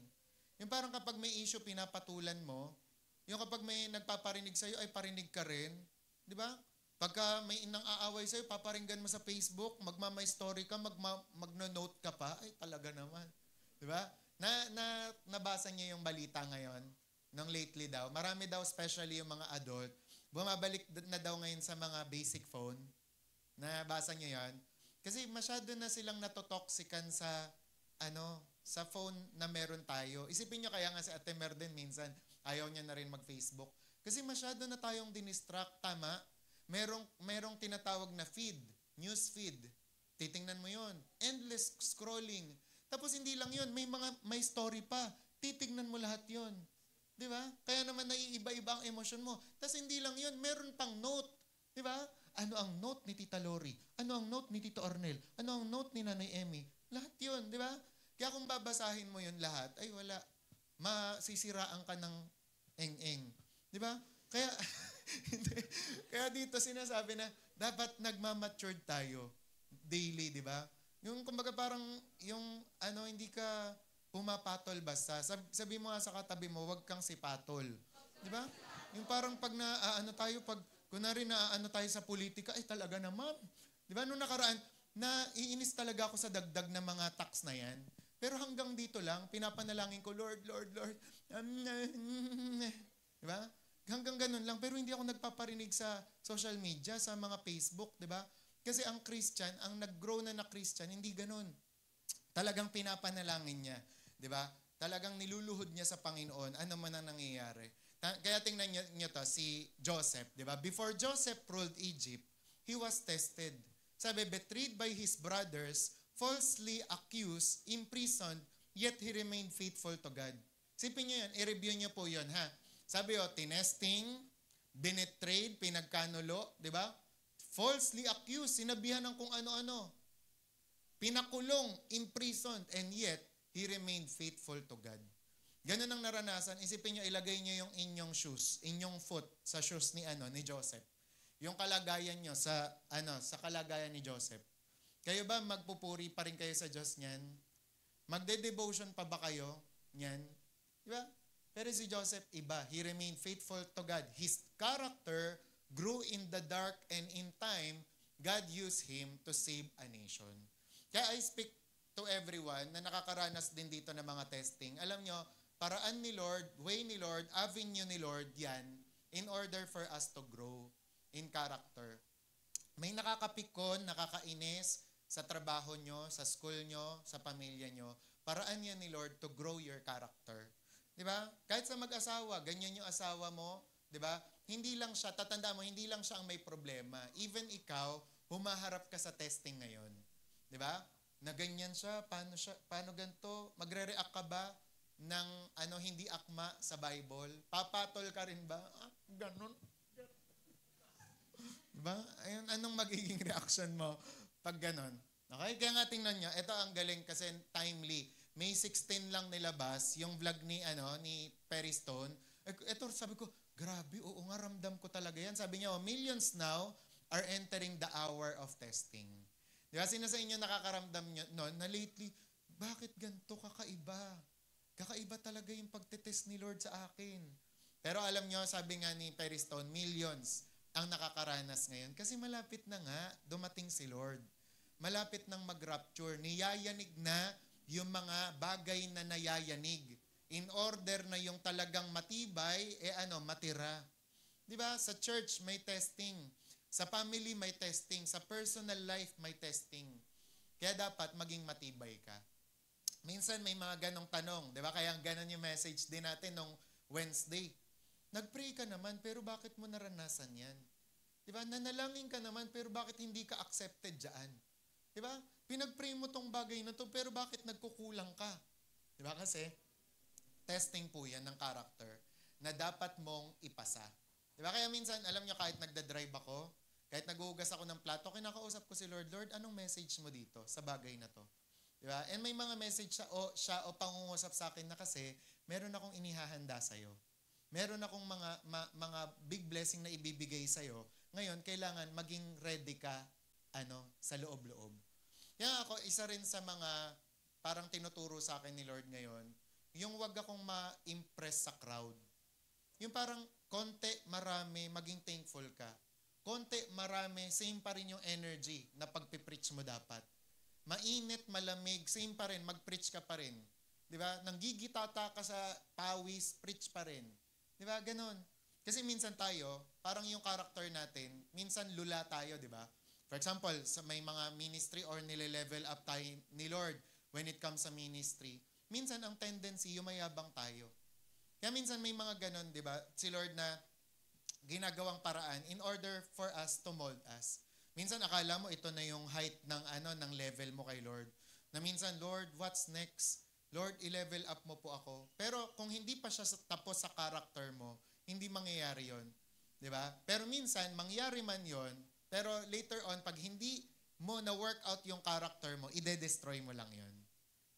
Yung parang kapag may issue pinapatulan mo, yung kapag may nagpaparinig sa'yo ay parinig ka rin. Di ba? Pagka may inang aaway sa'yo, paparinggan mo sa Facebook, magmamay story ka, magno-note ka pa, ay talaga naman. Di ba? Nabasa niyo yung balita ngayon, nung lately daw. Marami daw, especially yung mga adult, bumabalik na daw ngayon sa mga basic phone. Nabasa niyo yan? Kasi masyado na silang natotoxican sa phone na meron tayo. Isipin niyo kaya nga si Ate Mer din minsan, ayaw niya na rin mag-Facebook. Kasi masyado na tayong dinistract, tama? Merong tinatawag na feed, news feed. Titingnan mo yon, endless scrolling. Tapos hindi lang yon, may story pa. Titingnan mo lahat yon. Di ba? Kaya naman naiiba-iba ang emosyon mo. Tapos hindi lang yon, meron pang note. Di ba? Ano ang note ni Tita Lori? Ano ang note ni Tito Ornel? Ano ang note ni Nanay Emmy? Lahat yon, di ba? Kaya kung babasahin mo yon lahat, ay wala. Masisiraan ka ng eng-eng. Di ba? Kaya dito sinasabi na dapat nagmamatured tayo daily, di ba? Yung kumbaga parang hindi ka pumapatol basta. Sabi mo nga sa katabi mo, wag kang sipatol. Di ba? Yung parang pag kunwari tayo sa politika, ay talaga naman. Di ba? Nung nakaraan, naiinis talaga ako sa dagdag na mga tax na yan. Pero hanggang dito lang, pinapanalangin ko, Lord. Di ba? Hanggang ganun lang. Pero hindi ako nagpaparinig sa social media, sa mga Facebook, di ba? Kasi ang Christian, ang nag-grow na Christian, hindi ganun. Talagang pinapanalangin niya. Di ba? Talagang niluluhod niya sa Panginoon. Ano man ang nangyayari. Kaya tingnan niyo to, si Joseph. Di ba? Before Joseph ruled Egypt, he was tested. Sabi, betrayed by his brothers, falsely accused, imprisoned, yet he remained faithful to God. Sipin niyo yan, i-review niyo po yun, ha? Sabi tinesting, binetrayed, pinagkanulo, di ba? Falsely accused, sinabihan ng kung ano-ano. Pinakulong, imprisoned, and yet, he remained faithful to God. Ganun ang naranasan. Isipin nyo, ilagay nyo yung inyong shoes, inyong foot sa shoes ni Joseph. Yung kalagayan nyo sa kalagayan ni Joseph. Kayo ba magpupuri pa rin kayo sa Diyos niyan? Magde-devotion pa ba kayo niyan? Di ba? Pero si Joseph, iba. He remained faithful to God. His character grew in the dark, and in time, God used him to save a nation. Kaya I speak to everyone na nakakaranas din dito ng mga testing. Alam nyo, paraan ni Lord, way ni Lord, avenue ni Lord, yan, in order for us to grow in character. May nakakapikon, nakakainis sa trabaho nyo, sa school nyo, sa pamilya nyo. Paraan yan ni Lord to grow your character. Di ba? Kahit sa mag-asawa, ganyan yung asawa mo, di ba? Hindi lang siya, tatanda mo, hindi lang siya ang may problema. Even ikaw, humaharap ka sa testing ngayon. Di ba? Na ganyan siya, paano ganito? Magre-react ka ba ng hindi akma sa Bible? Papatol ka rin ba? Ganon. Di ba? Ayun, anong magiging reaction mo pag ganon? Okay? Kaya nga tingnan nyo, ito ang galing kasi timely. May 16 lang nilabas yung vlog ni Perry Stone. Ito, sabi ko, grabe, oo nga, ramdam ko talaga yan. Sabi niya, millions now are entering the hour of testing. Di ba? Sino sa inyo nakakaramdam nyo na lately, bakit ganito kakaiba? Kakaiba talaga yung pagtetest ni Lord sa akin. Pero alam nyo, sabi nga ni Perry Stone, millions ang nakakaranas ngayon. Kasi malapit na nga, dumating si Lord. Malapit nang mag-rapture. Niyayanig na yung mga bagay na nayayanig in order na yung talagang matibay, matira. Di ba? Sa church, may testing. Sa family, may testing. Sa personal life, may testing. Kaya dapat maging matibay ka. Minsan may mga ganong tanong. Di ba? Kaya ganon yung message din natin nung Wednesday. Nag-pray ka naman, pero bakit mo naranasan yan? Di ba? Nanalangin ka naman, pero bakit hindi ka accepted dyan? Di ba? Pinag-pray mo tong bagay na to, pero bakit nagkukulang ka? Di ba? Kasi, testing po yan ng character na dapat mong ipasa. Di ba? Kaya minsan, alam nyo, kahit nagda-drive ako, kahit naguhugas ako ng plato, kinakausap ko si Lord, Lord, anong message mo dito sa bagay na to? Di ba? And may mga message siya o pangungusap sa akin na kasi meron akong inihahanda sa'yo. Meron akong mga big blessing na ibibigay sa'yo. Ngayon, kailangan maging ready ka sa loob-loob. Kaya ako, isa rin sa mga parang tinuturo sa akin ni Lord ngayon, yung wag akong ma-impress sa crowd. Yung parang konti, marami, maging thankful ka. Konti, marami, same pa rin yung energy na pagpipreach mo dapat. Mainit, malamig, same pa rin, mag-preach ka pa rin. Di ba? Nanggigitata ka sa pawis, preach pa rin. Di ba? Ganon. Kasi minsan tayo, parang yung character natin, minsan lula tayo, di ba? For example, may mga ministry or nile-level up tayo ni Lord when it comes sa ministry. Minsan ang tendency, yumayabang tayo. Kaya minsan may mga ganon, di ba? Si Lord na ginagawang paraan in order for us to mold us. Minsan akala mo ito na yung height ng level mo kay Lord. Na minsan, Lord, what's next? Lord, i-level up mo po ako. Pero kung hindi pa siya tapos sa character mo, hindi mangyayari yon, di ba? Pero minsan, mangyari man yon, pero later on, pag hindi mo na-work out yung character mo, ide-destroy mo lang yon.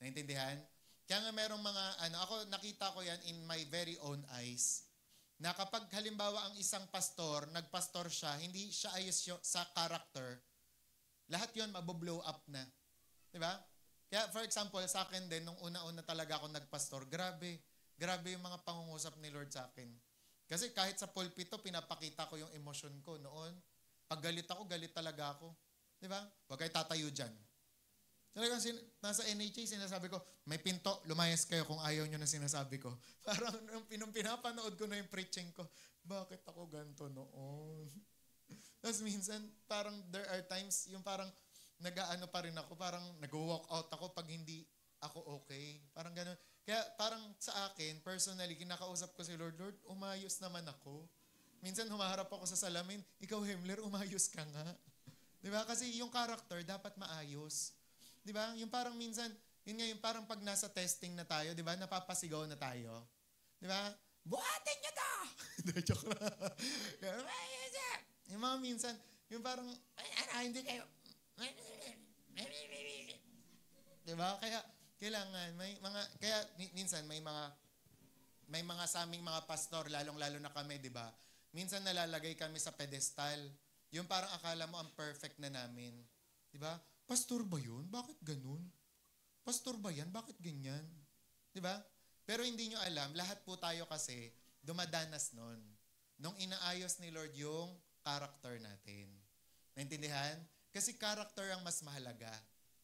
Naintindihan? Kaya nga merong mga, ako nakita ko yan in my very own eyes, na kapag halimbawa ang isang pastor, nagpastor siya, hindi siya ayos sa character, lahat yon maboblow up na. Di ba? Kaya for example, sa akin din, nung una-una talaga ako nagpastor, grabe yung mga pangungusap ni Lord sa akin. Kasi kahit sa pulpito, pinapakita ko yung emosyon ko noon. Pag galit ako, galit talaga ako. Di ba? Huwag kayo tatayo dyan. Talagang nasa NHA, sinasabi ko, may pinto, lumayas kayo kung ayaw nyo na sinasabi ko. Parang nung pinapanood ko na yung preaching ko, bakit ako ganito noon? Tapos minsan, parang there are times, yung parang nag-aano pa rin ako, parang nag-walk out ako pag hindi ako okay. Parang gano'n. Kaya parang sa akin, personally, kinakausap ko si Lord, Lord, umayos naman ako. Minsan humaharap ako sa salamin, ikaw Himmler, umayos ka nga. Di ba? Kasi yung character dapat maayos. Di ba? Yung parang minsan, yun nga yung parang pag nasa testing na tayo, di ba? Napapasigaw na tayo. Di ba? Buhatin nyo to! Joke lang. Yung mga minsan, yung parang, hindi kayo. Di ba? Kaya, kailangan, minsan may mga sa aming mga pastor, lalong-lalo na kami, di ba? Minsan nalalagay kami sa pedestal. Yung parang akala mo ang perfect na namin. Di ba? Pastor ba yun? Bakit ganun? Pastor ba yan? Bakit ganyan? Di ba? Pero hindi nyo alam, lahat po tayo kasi dumadanas nun. Nung inaayos ni Lord yung character natin. Naintindihan? Kasi character ang mas mahalaga.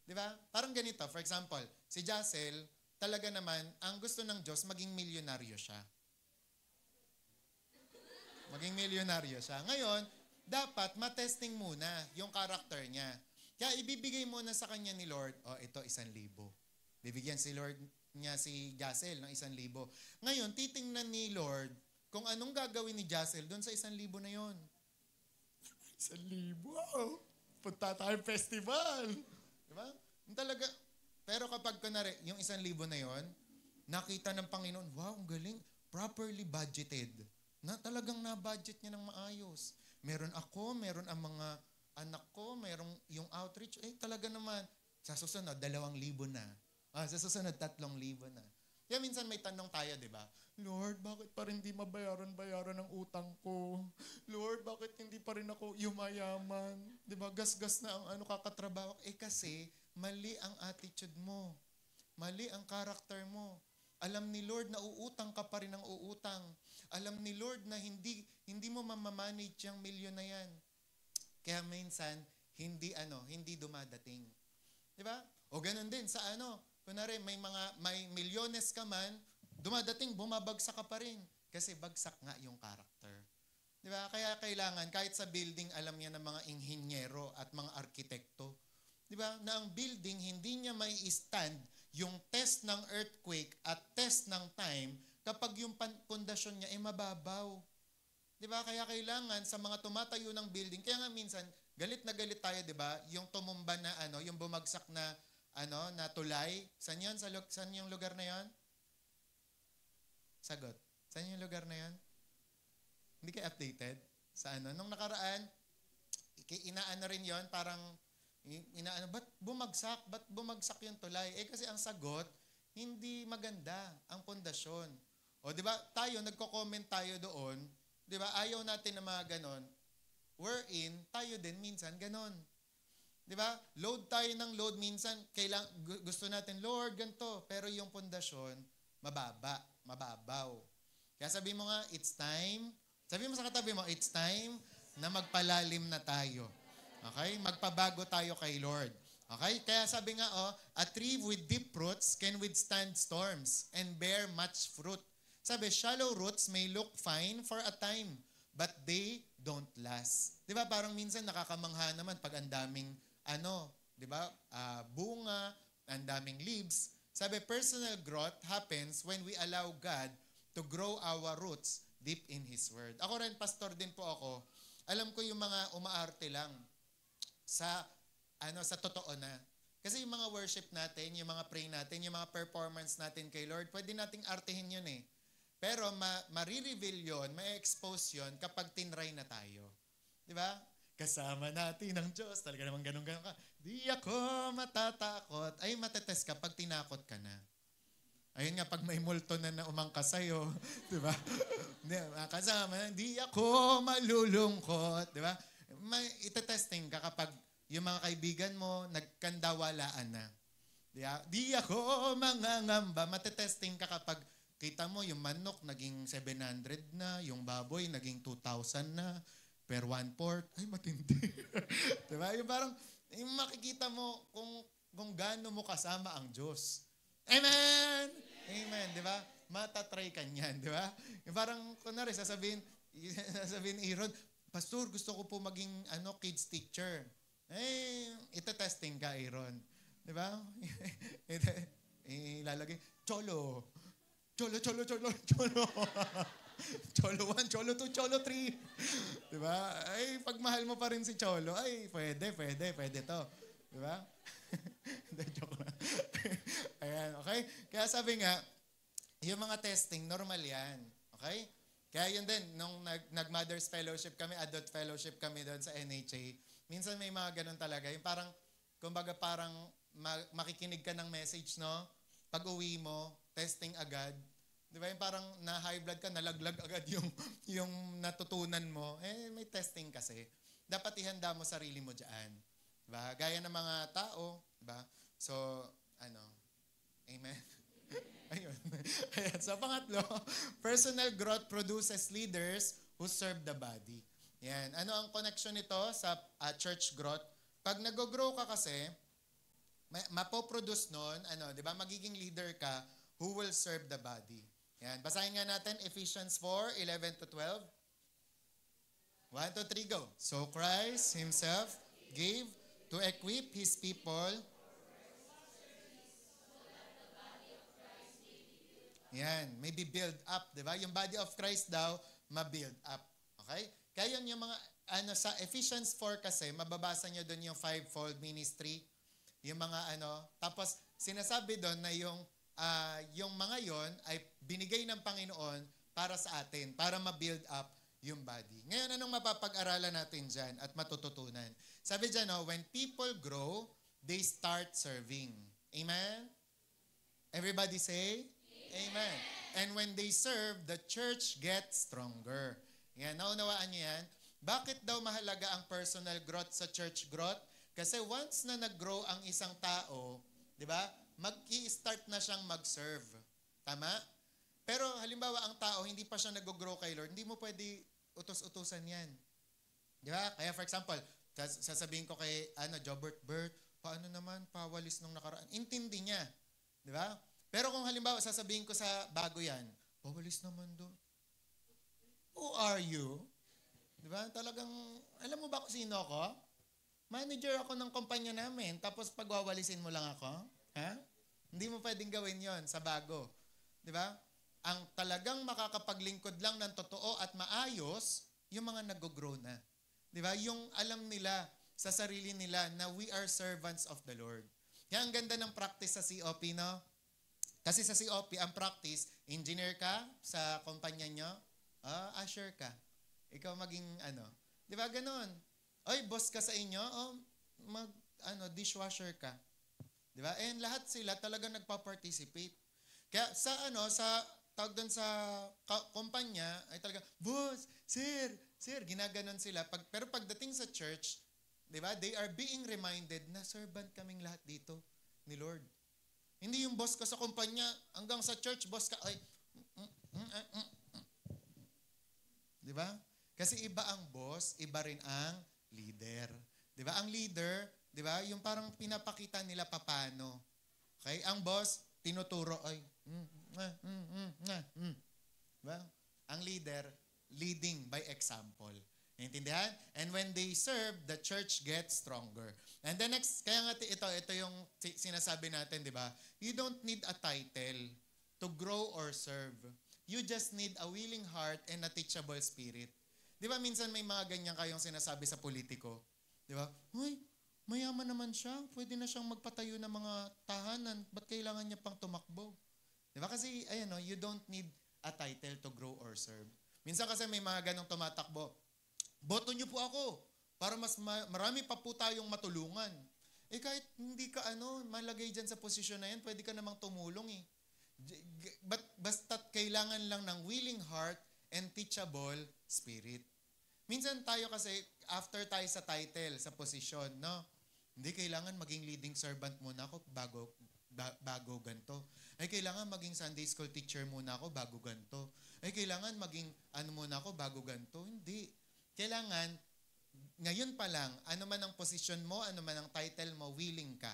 Di ba? Parang ganito, for example, si Jacel, talaga naman, ang gusto ng Diyos, maging milyonaryo siya. Maging milyonaryo siya. Ngayon, dapat matesting muna yung character niya. Kaya ibibigay muna sa kanya ni Lord, ito 1,000. Bibigyan si Lord niya si Jacel ng 1,000. Ngayon, titingnan ni Lord kung anong gagawin ni Jacel doon sa 1,000 na yon. 1,000? Wow! Punta tayo festival! Diba? Yung talaga, pero kapag kunwari, yung 1,000 na yon, nakita ng Panginoon, wow, ang galing, properly budgeted. Na talagang na-budget niya ng maayos. Meron ang mga anak ko, merong yung outreach, talaga naman, sa susunod, 2,000 na. Sa susunod, 3,000 na. Kaya minsan may tanong tayo, di ba? Lord, bakit pa rin di mabayaran ang utang ko? Lord, bakit hindi pa rin ako yumayaman? Di ba? Gas-gas na ang kakatrabaho. Kasi, mali ang attitude mo. Mali ang character mo. Alam ni Lord na uutang ka pa rin ng uutang. Alam ni Lord na hindi mo mamamanage yung milyon na yan. Kaya minsan, hindi dumadating. Di ba? O ganun din sa kunwari may milyones ka man, dumadating, bumabagsak ka pa rin. Kasi bagsak nga yung character. Di ba? Kaya kailangan, kahit sa building, alam niya ng mga inhinyero at mga arkitekto. Di ba? Na ang building, hindi niya may stand yung test ng earthquake at test ng time kapag yung pundasyon niya ay mababaw. Di ba? Kaya kailangan sa mga tumatayo ng building, kaya nga minsan, galit na galit tayo, di ba? Yung tumumba na yung bumagsak na na tulay. Saan yun? Saan yung lugar na yon? Sagot. Saan yung lugar na yon? Hindi kayo updated? Sa ano? Nung nakaraan, inaano rin yon parang, inaano, ba't bumagsak? Ba't bumagsak yung tulay? Kasi ang sagot, hindi maganda ang pundasyon. O di ba, tayo, nagko-comment tayo doon, di ba, ayaw natin na mga ganon, wherein, tayo din minsan ganon. Di ba? Load tayo ng load minsan, gusto natin, Lord, ganito. Pero yung pundasyon, mababaw. Kaya sabi mo nga, it's time. Sabi mo sa katabi mo, it's time na magpalalim na tayo. Okay? Magpabago tayo kay Lord. Okay? Kaya sabi nga, a tree with deep roots can withstand storms and bear much fruit. Sabi, shallow roots may look fine for a time, but they don't last. Di ba? Parang minsan nakakamangha naman pag ang daming di ba? Bunga, ang daming leaves. Sabi, personal growth happens when we allow God to grow our roots deep in His Word. Ako rin, pastor din po ako. Alam ko yung mga umaarte lang sa totoo na. Kasi yung mga worship natin, yung mga pray natin, yung mga performance natin kay Lord, pwede nating artehin yun eh. Pero ma-reveal yun, ma-expose yun kapag tinry na tayo. Di ba? Kasama natin ang Diyos. Talaga naman ganun ka. Di ako matatakot. Ay, matetest ka pag tinakot ka na. Ayun nga, pag may multo na umangka sa'yo, di ba? Kasama na, di ako malulungkot. Di ba? Itetesting ka kapag yung mga kaibigan mo, nagkandawalaan na. Di ako mangangamba. Matetesting ka kapag kita mo yung manok naging 700 na, yung baboy naging 2,000 na, per 1/4, ay matindi. Diba? Yung parang, yung makikita mo kung gaano mo kasama ang Diyos. Amen! Amen, di ba? Matatry ka niyan, di ba? Yung parang, kunwari, sasabihin ni Aaron, Pastor, gusto ko po maging kids teacher. Ita-testing ka, Aaron. Di ba? Ilalagay, Cholo. Cholo. Cholo 1, Cholo 2, Cholo 3. Diba? Ay, pag mahal mo pa rin si Cholo, ay, pwede to. Diba? Hindi, joke lang. Ayan, okay? Kaya sabi nga, yung mga testing, normal yan. Okay? Kaya yun din, nung nag-Mother's Fellowship kami, Adult Fellowship kami doon sa NHA, minsan may mga ganun talaga. Yung parang, kumbaga parang makikinig ka ng message, no? Pag uwi mo, testing agad. Di ba yung parang na-high blood ka, nalaglag agad yung natutunan mo. May testing kasi. Dapat ihanda mo sarili mo dyan. Di ba? Gaya ng mga tao. Di ba? So, amen? Ayun. Ayan. So, pangatlo, personal growth produces leaders who serve the body. Yan. Ano ang connection nito sa church growth? Pag nag-grow ka kasi, mapoproduce nun, di ba? Magiging leader ka who will serve the body. Yan. Basahin nga natin Ephesians 4:11-12. 1, 2, 3, go. So Christ Himself gave to equip His people. Yan. Maybe build up. Diba? Yung body of Christ daw, ma-build up. Okay? Kaya yun yung mga, sa Ephesians 4 kasi, mababasa nyo doon yung fivefold ministry. Yung mga tapos sinasabi doon na yung mga yon ay binigay ng Panginoon para sa atin, para ma-build up yung body. Ngayon, anong mapapag-aralan natin dyan at matututunan? Sabi dyan, when people grow, they start serving. Amen? Everybody say? Amen. And when they serve, the church gets stronger. Yan, naunawaan niyo yan? Bakit daw mahalaga ang personal growth sa church growth? Kasi once na nag-grow ang isang tao, di ba, mag-i-start na siyang mag-serve. Tama? Pero halimbawa, ang tao, hindi pa siya nag-grow kay Lord, hindi mo pwede utos-utusan yan. Di ba? Kaya for example, sasabihin ko kay Jobert, paano naman pawalis nung nakaraan? Intindi niya. Di ba? Pero kung halimbawa, sasabihin ko sa bago yan, pawalis naman doon. Who are you? Di ba? Talagang, alam mo ba kung sino ako? Manager ako ng kumpanya namin, tapos pagwawalisin mo lang ako? Ha? Hindi mo pwedeng gawin yon sa bago. Di ba? Ang talagang makakapaglingkod lang ng totoo at maayos, yung mga nag-grow na. Di ba? Yung alam nila sa sarili nila na we are servants of the Lord. Kaya ang ganda ng practice sa COP, no? Kasi sa COP, ang practice, engineer ka sa kumpanya nyo, usher ka. ikaw maging ano. Di ba ganon? Oy, boss ka sa inyo, mag, dishwasher ka. Di ba? And lahat sila talagang nagpa-participate. Kaya sa tawag doon sa kumpanya, ay talaga, boss, sir, ginaganon sila. Pero pagdating sa church, di ba, they are being reminded na servant kaming lahat dito ni Lord. Hindi yung boss ka sa kumpanya, hanggang sa church, boss ka, ay, di ba? Kasi iba ang boss, iba rin ang leader. Di ba? Ang leader, di ba, yung parang pinapakita nila paano. Okay? Ang boss, tinuturo, ay, diba? Ang leader, leading by example. Naintindihan? And when they serve, the church gets stronger. And the next, kaya nga ito yung sinasabi natin, di ba? You don't need a title to grow or serve. You just need a willing heart and a teachable spirit. Di ba minsan may mga ganyan kayong sinasabi sa politiko? Di ba? Uy, mayaman naman siya. Pwede na siyang magpatayo ng mga tahanan. Ba't kailangan niya pang tumakbo? Di ba? Kasi, you don't need a title to grow or serve. Minsan kasi may mga ganong tumatakbo. Boto niyo po ako para mas marami pa po tayong matulungan. Kahit hindi ka malagay dyan sa posisyon na yan, pwede ka namang tumulong eh. Basta't kailangan lang ng willing heart and teachable spirit. Minsan tayo kasi, after tayo sa title, sa posisyon, no? Hindi kailangan maging leading servant muna ako bago ganito. Kailangan maging Sunday school teacher muna ako bago ganito. Kailangan maging muna ako bago ganito. Hindi. Kailangan, ngayon pa lang, ano man ang posisyon mo, ano man ang title mo, willing ka.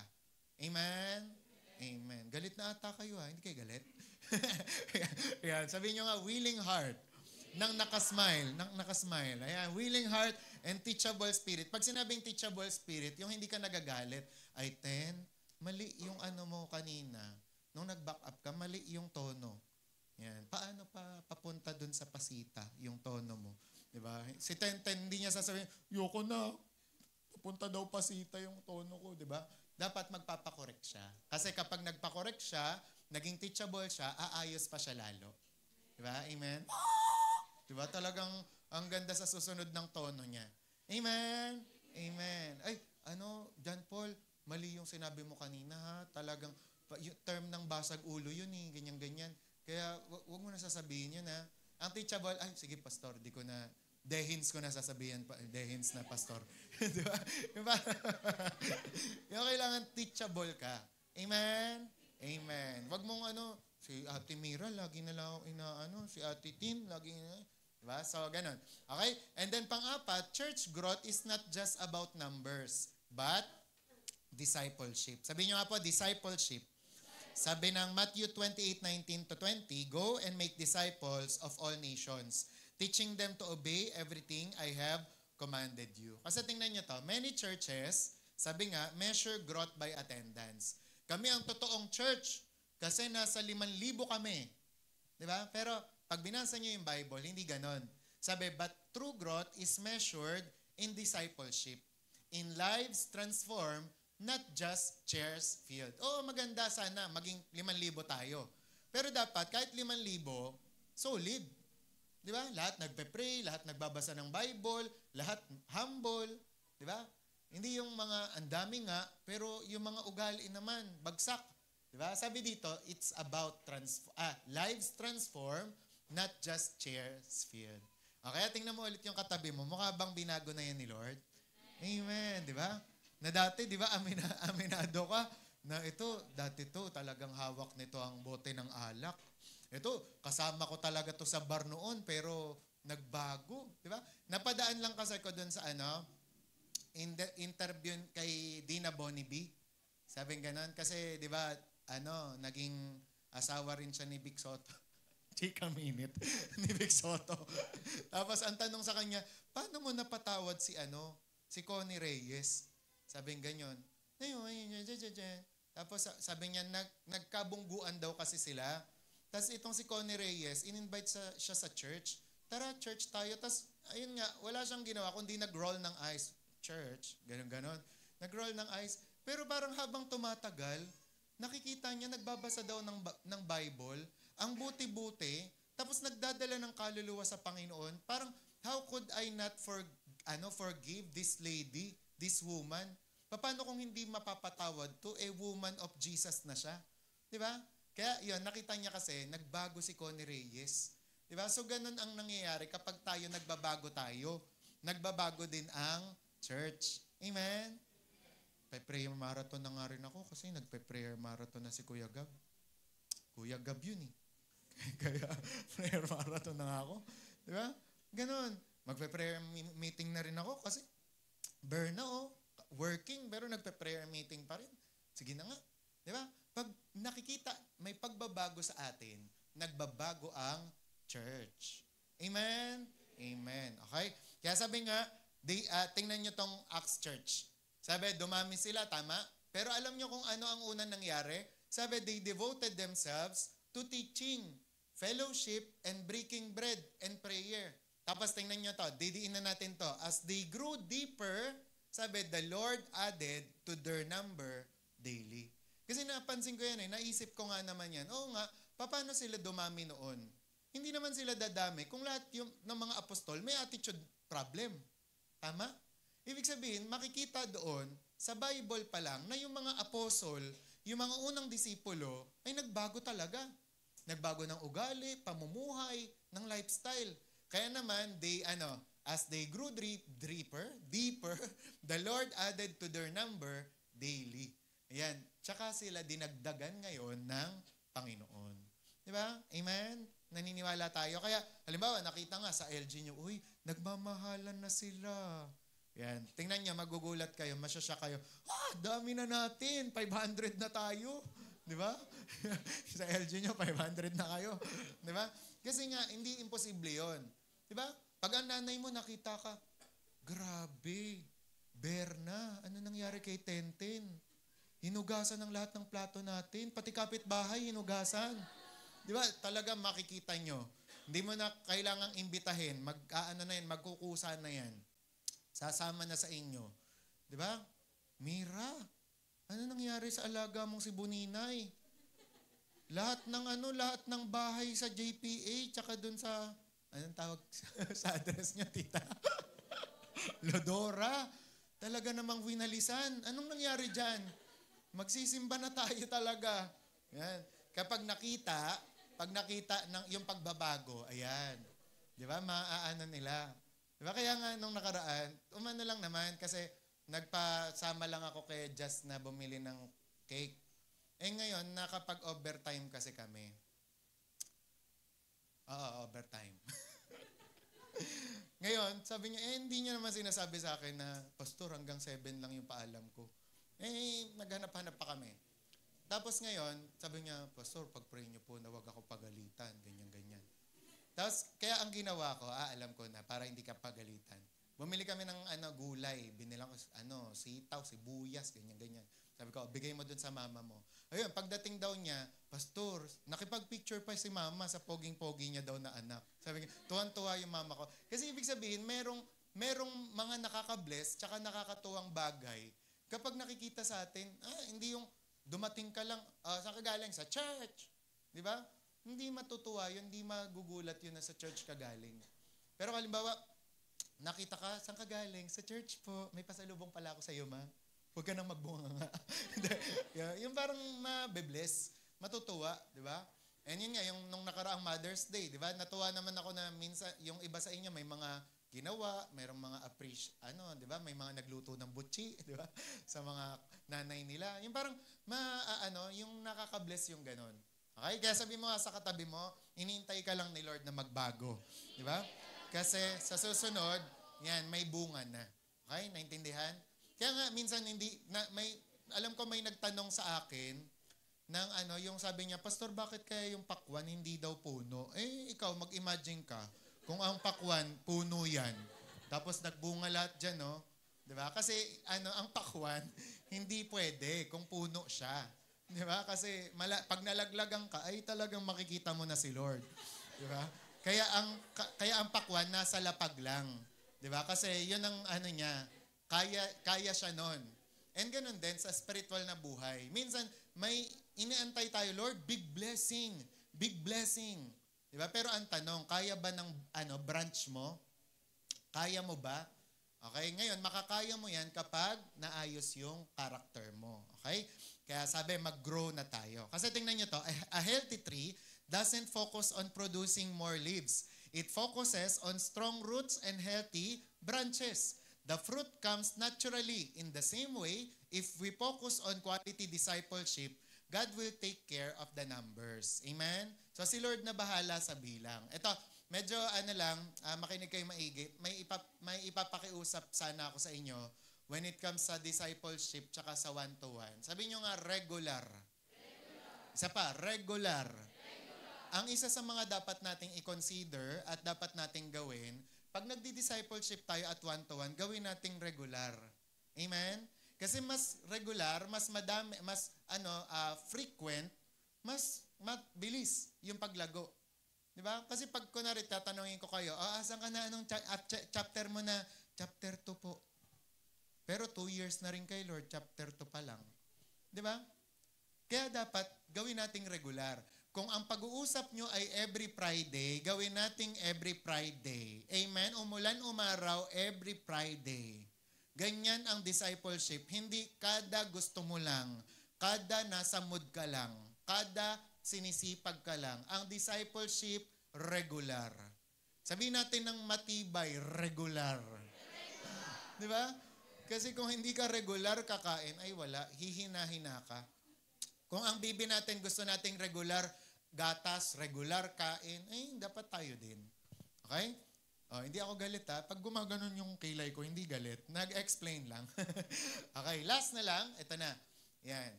Amen? Amen. Galit na ata kayo ha? Hindi kayo galit? Ayan, sabihin nyo nga, willing heart. Nang nakasmile. Ayan, willing heart and teachable spirit. Pag sinabing teachable spirit, yung hindi ka nagagalit, ay mali yung mo kanina. Nung nag-back up ka, mali yung tono. Yan. Paano papunta dun sa pasita, yung tono mo? Diba? Si Tenten, hindi niya sasabihin, yoko na, papunta daw pasita yung tono ko, diba? Dapat magpapakorek siya. Kasi kapag nagpakorek siya, naging teachable siya, aayos pa siya lalo. Diba? Amen? Diba? Talagang ang ganda sa susunod ng tono niya. Amen? Amen. John Paul, mali yung sinabi mo kanina ha. Talagang, yung term ng basag ulo yun eh, ganyan-ganyan. Kaya wag mo na sasabihin yun ha. Ang teachable, sige pastor, dehins ko na sasabihin, dehins na pastor. Diba? Yung kailangan teachable ka. Amen? Amen. Wag mong si Ate Mira, lagi na lang si Ate Tin, lagi na, diba? So, ganun. Okay? And then pang-apat, church growth is not just about numbers, but discipleship. Sabihin nyo nga po, discipleship. Sabi ng Matthew 28:19-20, go and make disciples of all nations, teaching them to obey everything I have commanded you. Kasi tingnan nyo to, many churches, sabi nga, measure growth by attendance. Kami ang totoong church kasi nasa 5,000 kami. Diba? Pero pag binasa nyo yung Bible, hindi ganon. Sabi, but true growth is measured in discipleship, in lives transformed, not just chairs filled. Maganda sana, maging 5,000 tayo. Pero dapat, kahit 5,000, solid. Di ba? Lahat nagpe-pray, lahat nagbabasa ng Bible, lahat humble. Di ba? Hindi yung mga andami nga, pero yung mga ugali naman, bagsak. Di ba? Sabi dito, it's about lives transform, not just chairs filled. Okay, tingnan mo ulit yung katabi mo. Mukha bang binago na yan ni Lord? Amen. Di ba? Na dati, di ba, aminado ka na dati talagang hawak nito ang bote ng alak. Ito, kasama ko talaga to sa bar noon, pero nagbago. Di ba? Napadaan lang kasi ko doon sa interview kay Dina Bonneby. Sabi ganon. Kasi, di ba, naging asawa rin siya ni Vic Soto. Chika minute. Ni Vic Soto. Tapos, ang tanong sa kanya, paano mo napatawad si Connie Reyes? Sabi ganyan. Tapos, sabi niya, nagkabungguan daw kasi sila. Tapos itong si Connie Reyes, in-invite siya sa church. Tara, church tayo. Tapos, ayun nga, wala siyang ginawa kundi nag-roll ng eyes. Church, ganon. Nag-roll ng eyes. Pero parang habang tumatagal, nakikita niya, nagbabasa daw ng Bible, ang buti-buti, tapos nagdadala ng kaluluwa sa Panginoon. Parang how could I not forgive this lady, this woman? Paano kung hindi mapapatawad to, woman of Jesus na siya? Di ba? Kaya yun, nakita niya kasi, nagbago si Connie Reyes. Di ba? So ganun ang nangyayari kapag tayo nagbabago tayo. Nagbabago din ang church. Amen? Prayer marathon na nga rin ako kasi nagpe-prayer marathon na si Kuya Gab. Kuya Gab yun eh. Kaya prayer marathon na nga ako. Di ba? Ganon. Magpe-prayer meeting na rin ako kasi burn na working pero nagpe-prayer meeting pa rin. Sige na nga. Di ba? Pag nakikita may pagbabago sa atin, nagbabago ang church. Amen? Amen. Okay? Kaya sabi nga, tingnan nyo tong Acts Church. Sabi, dumami sila, tama? Pero alam nyo kung ano ang unang nangyari? Sabi, they devoted themselves to teaching, fellowship, and breaking bread and prayer. Tapos tingnan nyo to, didiin na natin to. As they grew deeper, sabi, the Lord added to their number daily. Kasi napansin ko yan naisip ko nga naman yan. Oo nga, paano sila dumami noon? Hindi naman sila dadami kung lahat ng mga apostol may attitude problem. Tama? Ibig sabihin, makikita doon, sa Bible pa lang, na yung mga apostol, yung mga unang disipulo, ay nagbago talaga. Nagbago ng ugali, pamumuhay, ng lifestyle. Kaya naman, as they grew deeper, the Lord added to their number daily. Ayan. Tsaka sila dinagdagan ngayon ng Panginoon. Di ba? Amen? Naniniwala tayo. Kaya, halimbawa, nakita nga sa LG nyo, nagmamahalan na sila. Yan. Tingnan niyo, magugulat kayo, masyasya kayo. Dami na natin, 500 na tayo. Di ba? Sa LG nyo, 500 na kayo. Di ba? Kasi nga, hindi imposible yon. Di ba? Pag ang nanay mo, nakita ka, grabe, Berna, ano nangyari kay Tenten? Hinugasan ng lahat ng plato natin, pati kapitbahay, hinugasan. Di ba? Talaga makikita nyo. Hindi mo na kailangang imbitahin, magkukusa na yan. Sasama na sa inyo. Di ba? Mira, ano nangyari sa alaga mong si Buninay? Lahat ng bahay sa JPA, tsaka dun sa, anong tawag sa address niya, tita? Lodora. Talaga namang winalisan. Anong nangyari dyan? Magsisimba na tayo talaga. Yan. Kapag nakita ng yung pagbabago, ayan. Di ba? Maaano nila. Diba? Kaya nga nung nakaraan, umano lang naman kasi nagpasama lang ako kay Just na bumili ng cake. Ngayon, nakapag-overtime kasi kami. Oo, overtime. Ngayon, sabi niya, hindi niya naman sinasabi sa akin na, Pastor, hanggang 7 lang yung paalam ko. Naghanap-hanap pa kami. Tapos ngayon, sabi niya, Pastor, pag-pray niyo po na wag ako pagalitan, ganyan-ganyan. Tapos, kaya ang ginawa ko, alam ko na, para hindi ka pagalitan. Bumili kami ng gulay. Binilang ko, sitaw, sibuyas, ganyan-ganyan. Sabi ko, bigay mo dun sa mama mo. Ayun, pagdating daw niya, Pastor, nakipag-picture pa si mama sa poging-pogi niya daw na anak. Sabi ko, tuwan-tuwa yung mama ko. Kasi ibig sabihin, merong mga nakaka-bless, tsaka nakakatuwang bagay. Kapag nakikita sa atin, hindi yung dumating ka lang, saan ka galing? Sa church. Di ba? Hindi matutuwa yun, hindi magugulat yun na sa church ka galing. Pero halimbawa, nakita ka, saan ka galing? Sa church po. May pasalubong pala ako sa iyo, ma. Huwag ka nang magbunga nga. Yung parang mabe-bless, matutuwa, di ba? And yun nga, yung nung nakaraang Mother's Day, di ba? Natuwa naman ako na minsan, yung iba sa inyo may mga ginawa, mayroong mga di ba? May mga nagluto ng butchi, di ba? Sa mga nanay nila. Yung parang, yung nakaka-bless yung ganon. Okay? Kaya sabi mo sa katabi mo, inintay ka lang ni Lord na magbago. Di ba? Kasi sa susunod, yan, may bunga na. Okay? Naintindihan? Kaya nga, minsan alam ko may nagtanong sa akin ng yung sabi niya, Pastor, bakit kaya yung pakwan hindi daw puno? Ikaw, mag-imagine ka, kung ang pakwan, puno yan. Tapos nagbunga lahat dyan, no? Di ba? Kasi, ang pakwan, hindi pwede kung puno siya. Di ba? Kasi pag nalaglagan ka, ay talagang makikita mo na si Lord. Di ba? Kaya ang pakwan nasa lapag lang. Di ba? Kasi yun ang niya, kaya siya nun. And ganun din sa spiritual na buhay. Minsan may iniantay tayo, Lord, big blessing. Big blessing. Di ba? Pero ang tanong, kaya ba ng branch mo? Kaya mo ba? Okay, ngayon, makakaya mo yan kapag naayos yung character mo. Okay? Kaya sabi, mag-grow na tayo. Kasi tingnan nyo to, a healthy tree doesn't focus on producing more leaves. It focuses on strong roots and healthy branches. The fruit comes naturally. In the same way, if we focus on quality discipleship, God will take care of the numbers. Amen? So si Lord na bahala sa bilang. Ito, medyo makinig kayo maigi. May ipapakiusap sana ako sa inyo when it comes sa discipleship tsaka sa one-to-one. Sabi nyo nga, regular. Isa pa, regular. Ang isa sa mga dapat nating i-consider at dapat nating gawin, pag nagdi-discipleship tayo at one-to-one, gawin nating regular. Amen? Kasi mas regular, mas madami, mas frequent, mas mabilis yung paglago. Di ba? Kasi pag kunwari tatanungin ko kayo, asan ka na, anong chapter mo na? Chapter 2 po. Pero 2 years na rin kay Lord, chapter 2 pa lang. Di ba? Kaya dapat gawin nating regular. Kung ang pag-uusap nyo ay every Friday, gawin nating every Friday. Amen? Umulan, umaraw, every Friday. Ganyan ang discipleship. Hindi kada gusto mo lang, kada nasa mood ka lang, kada sinisipag ka lang. Ang discipleship, regular. Sabihin natin ng matibay, regular. Di ba? Kasi kung hindi ka regular kakain, ay wala, hihina-hina ka. Kung ang bibi natin gusto nating regular, gatas, regular kain, dapat tayo din. Okay? Hindi ako galit ha. Pag gumaganon yung kilay ko, hindi galit. Nag-explain lang. Okay, last na lang. Ito na. Yan.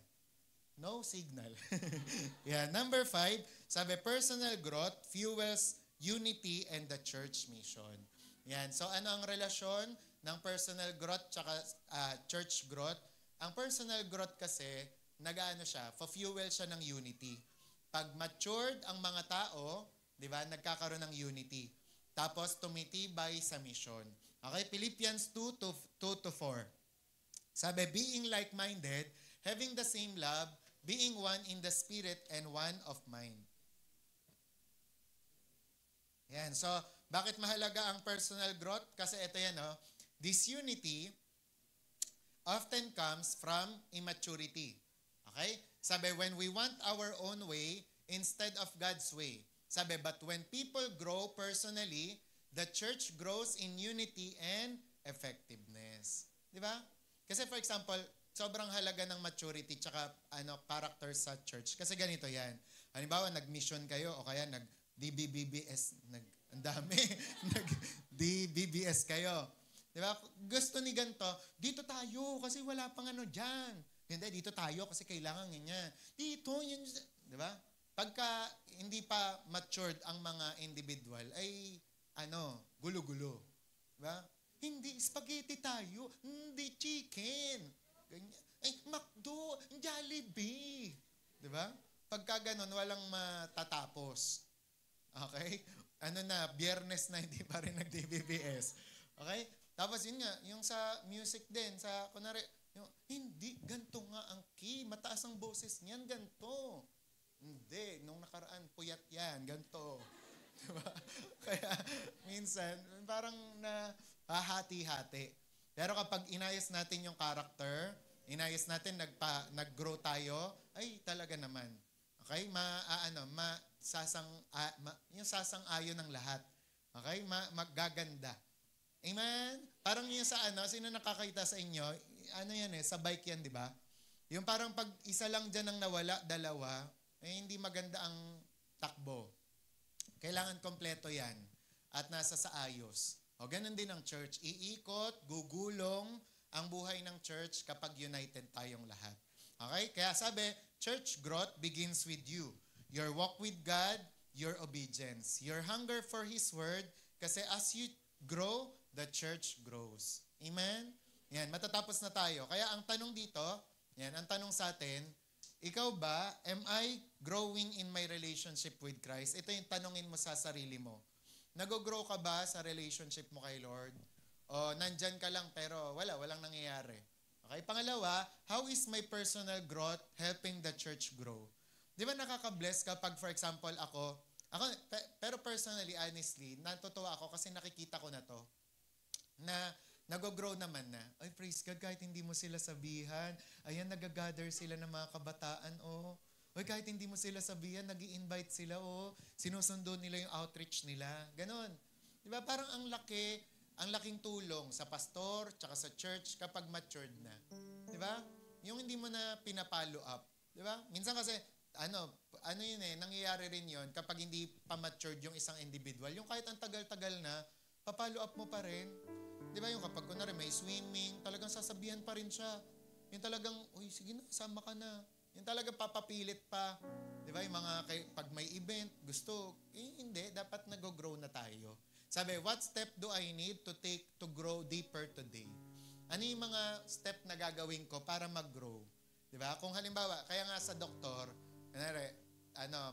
No signal. Yan. Number 5, sabi, personal growth fuels unity and the church mission. Yan. So, ano ang relasyon ng personal growth tsaka church growth? Ang personal growth kasi, fuel siya ng unity. Pag matured ang mga tao, di ba, nagkakaroon ng unity. Tapos, tumitibay sa mission. Okay, Philippians 2:2-4. Sabi, being like-minded, having the same love, being one in the spirit and one of mind. Yan. So, bakit mahalaga ang personal growth? Kasi ito yan, this unity often comes from immaturity. Okay? Sabi, when we want our own way instead of God's way. Sabi, but when people grow personally, the church grows in unity and effectiveness. Di ba? Kasi for example, sobrang halaga ng maturity tsaka character sa church. Kasi ganito yan. Halimbawa, nag-mission kayo o kaya nag-DBBS, ang dami, nag-DBBS kayo. Di ba? Gusto ni ganito, dito tayo kasi wala pang dyan. Hindi, dito tayo kasi kailangan ganyan. Dito, yun. Di ba? Pagka hindi pa matured ang mga individual, ay gulo-gulo. Di ba? Hindi, spaghetti tayo. Hindi, chicken. Ganyan. McDo, Jollibee. Di ba? Pagka ganun, walang matatapos. Okay? Biyernes na hindi pa rin nag-DBBS. Okay? Tapos yun nga, yung sa music din, kunwari, hindi, ganito nga ang key. Mataas ang boses niyan, ganito. Hindi, nung nakaraan, puyat yan, ganito. Diba? Kaya, minsan, parang hati-hati. Pero kapag inayos natin yung character, inayos natin, nag-grow tayo, ay talaga naman. Okay? Yung sasang-ayon ng lahat. Okay? Maggaganda. Amen? Parang yung sino nakakita sa inyo, sa bike yan, di ba? Yung parang pag isa lang dyan ang nawala, dalawa, hindi maganda ang takbo. Kailangan kompleto yan. At nasa sa ayos. O ganun din ang church. Iikot, gugulong ang buhay ng church kapag united tayong lahat. Okay? Kaya sabi, church growth begins with you. Your walk with God, your obedience. Your hunger for His Word, kasi as you grow, the church grows. Amen? Yan, matatapos na tayo. Kaya ang tanong dito, ang tanong sa atin, ikaw ba, am I growing in my relationship with Christ? Ito yung tanongin mo sa sarili mo. Nag-grow ka ba sa relationship mo kay Lord? O nandyan ka lang pero walang nangyayari? Okay, pangalawa, how is my personal growth helping the church grow? Di ba nakaka-bless kapag, for example, ako, pero personally, honestly, natutuwa ako kasi nakikita ko na to. na nag-grow naman na. Ay, praise God, kahit hindi mo sila sabihan, ayan, nag-gather sila ng mga kabataan, oh. Oy, kahit hindi mo sila sabihan, nag-i-invite sila, oh. Sinusundo nila yung outreach nila. Ganon. Di ba? Parang ang laking tulong sa pastor, tsaka sa church kapag matured na. Di ba? Yung hindi mo na pinapollow up. Di ba? Minsan kasi, ano yun nangyayari rin yun kapag hindi pa matured yung isang individual. Yung kahit ang tagal-tagal na, papollow up mo pa rin. Di ba? Yung kapag kunwari may swimming, talagang sasabihan pa rin siya. Yung talagang, uy, sige na, sama ka na. Yung talagang papapilit pa. Di ba? Yung mga, pag may event, gusto, hindi, dapat nag-grow na tayo. Sabi, what step do I need to take to grow deeper today? Ano yung mga step na gagawin ko para mag-grow? Di ba? Kung halimbawa, kaya nga sa doktor,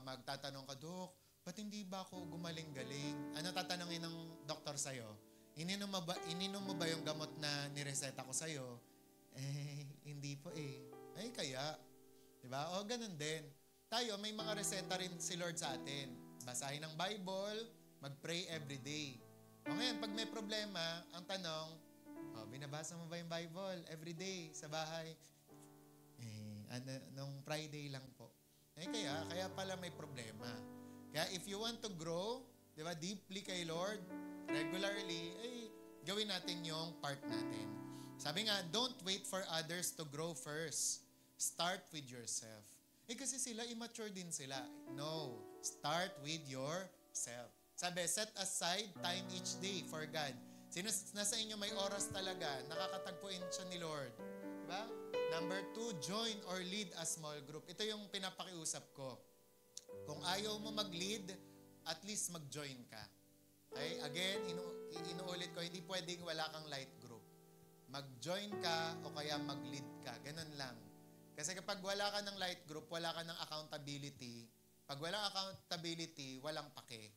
magtatanong ka, Dok, ba't hindi ba ako gumaling-galing? Ano tatanungin ng doktor sa'yo? Ininom mo ba yung gamot na nireseta ko sa'yo? Hindi po eh. Ay, kaya. Diba? O, ganun din. Tayo, may mga reseta rin si Lord sa atin. Basahin ang Bible, mag-pray every day. O ngayon, pag may problema, ang tanong, binabasa mo ba yung Bible every day sa bahay? Nung Friday lang po. Kaya pala may problema. Kaya if you want to grow, di ba, deeply kay Lord, regularly, gawin natin yung part natin. Sabi nga, don't wait for others to grow first. Start with yourself. Kasi sila, immature din sila. No. Start with yourself. Sabi, set aside time each day for God. Sino nasa inyo may oras talaga, nakakatagpuin siya ni Lord. Diba? Number 2, join or lead a small group. Ito yung pinapakiusap ko. Kung ayaw mo mag-lead, at least mag-join ka. Okay? Again, inuulit ko, hindi pwedeng wala kang light group. Mag-join ka o kaya mag-lead ka. Ganun lang. Kasi kapag wala ka ng light group, wala ka ng accountability. Pag walang accountability, walang pake.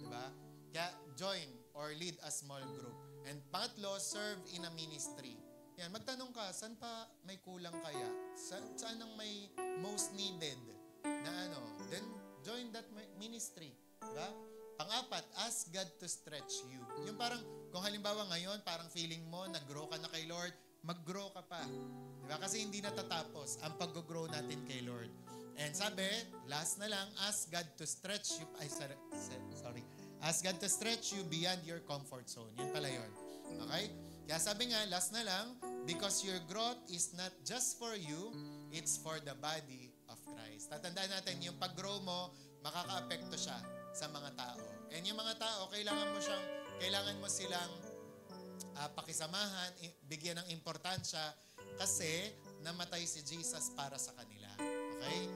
Diba? Kaya join or lead a small group. And pangatlo, serve in a ministry. Yan, magtanong ka, saan pa may kulang kaya? Saan ang may most needed na Then, join that ministry. Diba? Pang-apat, ask God to stretch you. Yung parang, kung halimbawa ngayon, parang feeling mo, nag-grow ka na kay Lord, mag-grow ka pa. Diba? Kasi hindi natatapos ang pag-grow natin kay Lord. And sabi, last na lang, ask God to stretch you, ask God to stretch you beyond your comfort zone. Yun pala yun. Okay? Kaya sabi nga, last na lang, because your growth is not just for you, it's for the body of Christ. Tatandaan natin, yung pag-grow mo, makaka-apekto siya sa mga tao. And yung mga tao, kailangan mo silang pakisamahan, bigyan ng importansya, kasi namatay si Jesus para sa kanila. Okay?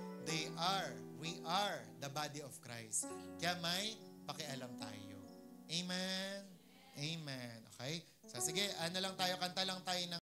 We are the body of Christ. Kaya may pakialam tayo. Amen? Amen. Okay? So sige, kanta lang tayo ng